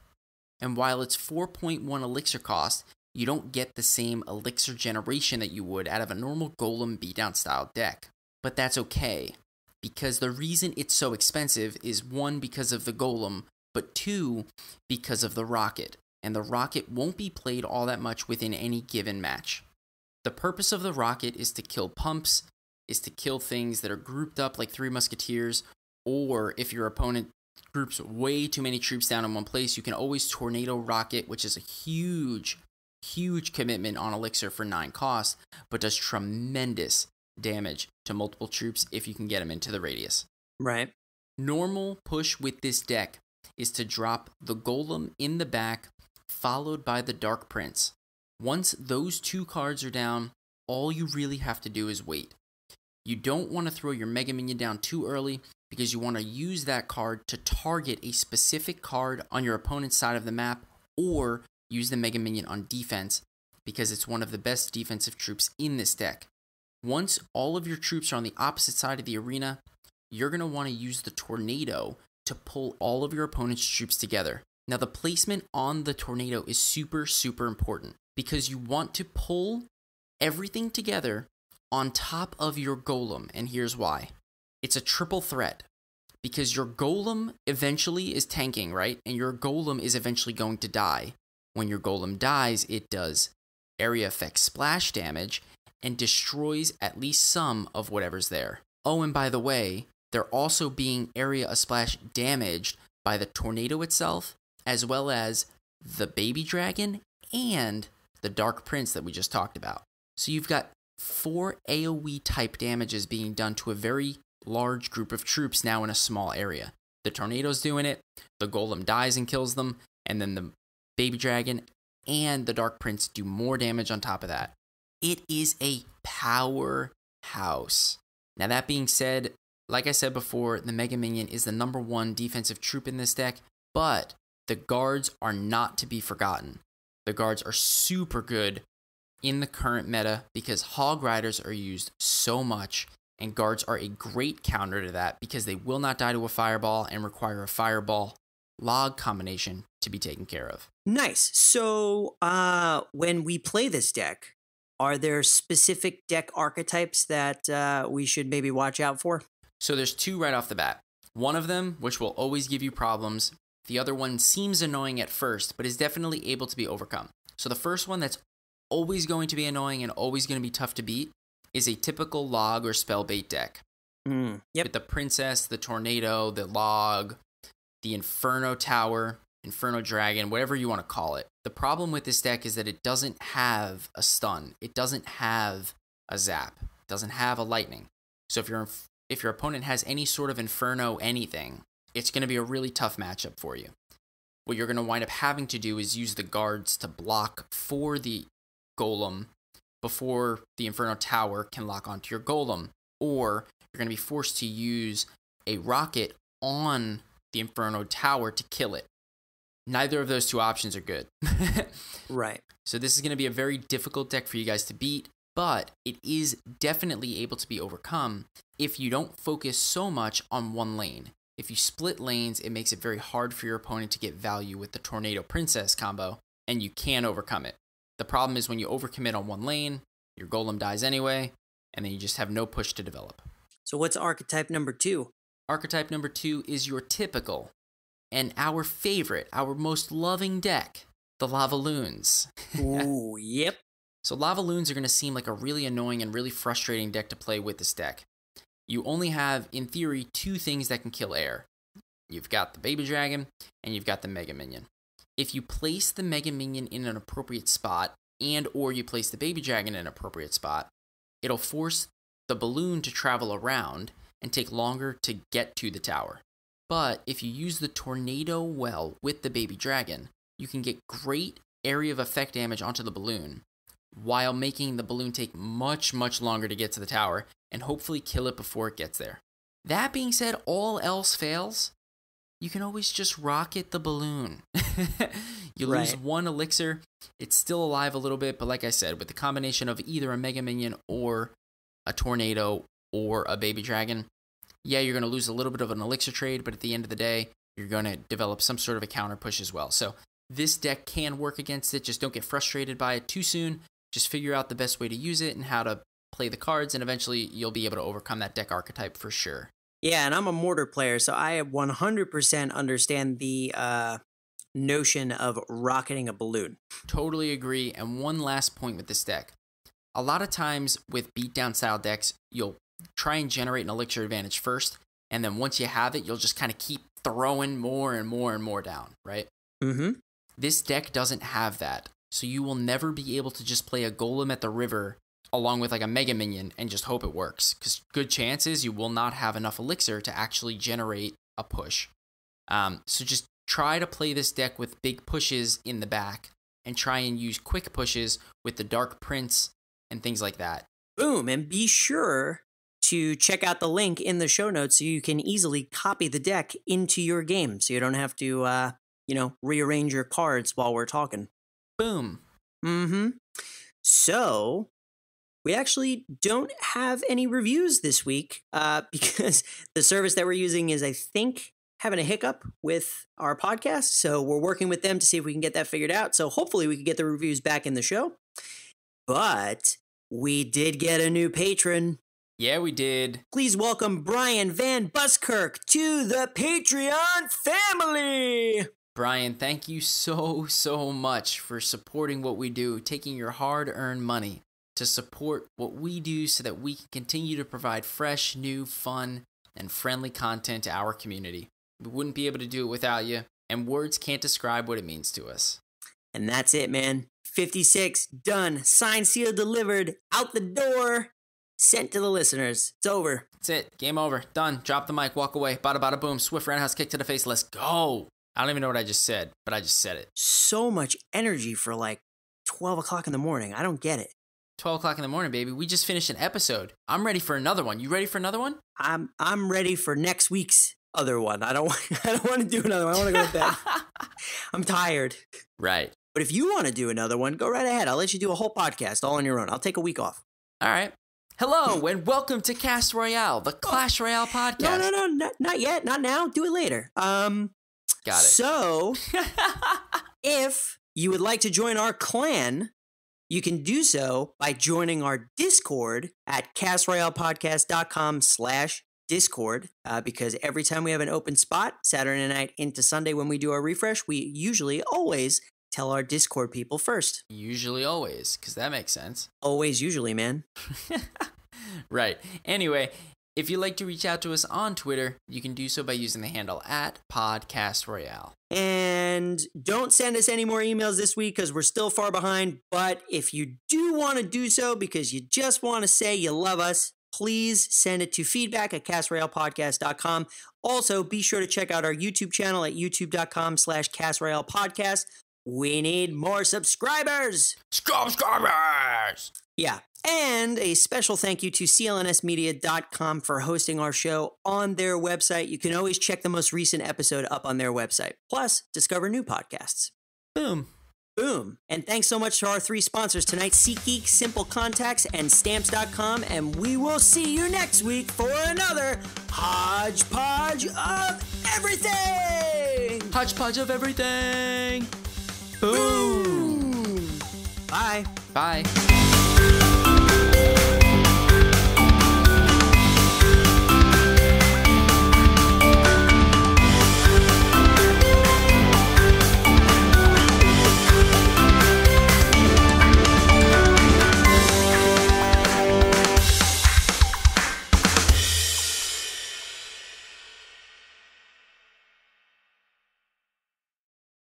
And while it's 4.1 elixir cost, you don't get the same elixir generation that you would out of a normal Golem beatdown style deck. But that's okay, because the reason it's so expensive is 1, because of the Golem, but 2, because of the Rocket. And the Rocket won't be played all that much within any given match. The purpose of the Rocket is to kill pumps, is to kill things that are grouped up like Three Musketeers, or if your opponent groups way too many troops down in one place, you can always Tornado Rocket, which is a huge commitment on elixir for 9 cost, but does tremendous damage to multiple troops if you can get them into the radius. Right. Normal push with this deck is to drop the golem in the back, followed by the Dark Prince. Once those 2 cards are down, all you really have to do is wait. You don't want to throw your Mega Minion down too early because you want to use that card to target a specific card on your opponent's side of the map, or use the Mega Minion on defense because it's one of the best defensive troops in this deck. Once all of your troops are on the opposite side of the arena, you're going to want to use the Tornado to pull all of your opponent's troops together. Now, the placement on the Tornado is super, super important because you want to pull everything together on top of your golem, and here's why. It's a triple threat because your golem eventually is tanking, right? And your golem is eventually going to die. When your golem dies, it does area effect splash damage and destroys at least some of whatever's there. Oh, and by the way, they're also being area splash damaged by the Tornado itself, as well as the Baby Dragon and the Dark Prince that we just talked about. So you've got 4 AoE type damages being done to a very large group of troops now in a small area. The Tornado's doing it, the Golem dies and kills them, and then the Baby Dragon and the Dark Prince do more damage on top of that. It is a powerhouse. Now, that being said, like I said before, the Mega Minion is the number 1 defensive troop in this deck, but the guards are not to be forgotten. The guards are super good in the current meta because Hog Riders are used so much, and guards are a great counter to that because they will not die to a fireball and require a fireball log combination to be taken care of. Nice. So when we play this deck, are there specific deck archetypes that we should maybe watch out for? So there's 2 right off the bat. One of them, which will always give you problems. The other one seems annoying at first, but is definitely able to be overcome. So the first one that's always going to be annoying and always going to be tough to beat is a typical log or spell bait deck. Yep. With the Princess, the Tornado, the log, the Inferno Tower, Inferno Dragon, whatever you want to call it. The problem with this deck is that it doesn't have a stun. It doesn't have a zap. It doesn't have a lightning. So if your opponent has any sort of Inferno anything, it's going to be a really tough matchup for you. What you're going to wind up having to do is use the guards to block for the Golem before the Inferno Tower can lock onto your Golem, or you're going to be forced to use a rocket on the Inferno Tower to kill it. Neither of those 2 options are good. Right. So this is going to be a very difficult deck for you guys to beat, but it is definitely able to be overcome if you don't focus so much on one lane. If you split lanes, it makes it very hard for your opponent to get value with the Tornado Princess combo, and you can overcome it. The problem is when you overcommit on one lane, your Golem dies anyway, and then you just have no push to develop. So what's archetype number 2? Archetype number 2 is your typical, and our favorite, our most loving deck, the Lava Loons. Ooh, yep. So Lava Loons are going to seem like a really annoying and really frustrating deck to play with this deck. You only have, in theory, 2 things that can kill air. You've got the Baby Dragon, and you've got the Mega Minion. If you place the Mega Minion in an appropriate spot, and or you place the Baby Dragon in an appropriate spot, it'll force the balloon to travel around and take longer to get to the tower. But if you use the Tornado well with the Baby Dragon, you can get great area of effect damage onto the balloon, while making the balloon take much, much longer to get to the tower, and hopefully kill it before it gets there. That being said, all else fails, you can always just rocket the balloon. You lose 1 elixir, it's still alive a little bit, but like I said, with the combination of either a Mega Minion or a Tornado or a Baby Dragon, yeah, you're going to lose a little bit of an elixir trade, but at the end of the day, you're going to develop some sort of a counter push as well. So this deck can work against it, just don't get frustrated by it too soon. Just figure out the best way to use it and how to play the cards, and eventually you'll be able to overcome that deck archetype for sure. Yeah, and I'm a Mortar player, so I 100% understand the notion of rocketing a balloon. Totally agree. And one last point with this deck. A lot of times with beatdown style decks, you'll try and generate an elixir advantage first, and then once you have it, you'll just kind of keep throwing more and more and more down, right? Mm-hmm. This deck doesn't have that, so you will never be able to just play a Golem at the river along with like a Mega Minion and just hope it works, because good chances you will not have enough elixir to actually generate a push. So just try to play this deck with big pushes in the back and try and use quick pushes with the dark prince and things like that. Boom. And be sure to check out the link in the show notes so you can easily copy the deck into your game so you don't have to, rearrange your cards while we're talking. Boom. Mm-hmm. So we actually don't have any reviews this week because the service that we're using is, I think, having a hiccup with our podcast. So we're working with them to see if we can get that figured out. So hopefully we can get the reviews back in the show. But we did get a new patron. Yeah, we did. Please welcome Brian Van Buskirk to the Patreon family. Brian, thank you so much for supporting what we do, taking your hard-earned money to support what we do so that we can continue to provide fresh, new, fun, and friendly content to our community. We wouldn't be able to do it without you, and words can't describe what it means to us. And that's it, man. 56, done, signed, sealed, delivered, out the door, sent to the listeners. It's over. That's it. Game over. Done. Drop the mic. Walk away. Bada bada boom. Swift roundhouse kick to the face. Let's go. I don't even know what I just said, but I just said it. So much energy for like 12 o'clock in the morning. I don't get it. 12 o'clock in the morning, baby. We just finished an episode. I'm ready for another one. You ready for another one? I'm ready for next week's other one. I don't want to do another one. I want to go to bed. I'm tired. Right. But if you want to do another one, go right ahead. I'll let you do a whole podcast all on your own. I'll take a week off. All right. Hello and welcome to Cast Royale, the Clash Royale podcast. No, not yet. Not now. Do it later. Got it. So, if you would like to join our clan, you can do so by joining our Discord at castroyalepodcast.com/Discord, because every time we have an open spot, Saturday night into Sunday when we do our refresh, we usually always tell our Discord people first. Usually always, because that makes sense. Always usually, man. Right. Anyway, if you'd like to reach out to us on Twitter, you can do so by using the handle at Podcast Royale. And don't send us any more emails this week because we're still far behind. But if you do want to do so because you just want to say you love us, please send it to feedback@castroyalepodcast.com. Also, be sure to check out our YouTube channel at youtube.com/castroyalepodcast. We need more subscribers. Subscribers! Yeah. And a special thank you to clnsmedia.com for hosting our show on their website. You can always check the most recent episode up on their website. Plus, discover new podcasts. Boom. Boom. And thanks so much to our three sponsors tonight, SeatGeek, Simple Contacts, and Stamps.com. And we will see you next week for another Hodgepodge of Everything. Hodgepodge of everything. Boom. Bye. Bye.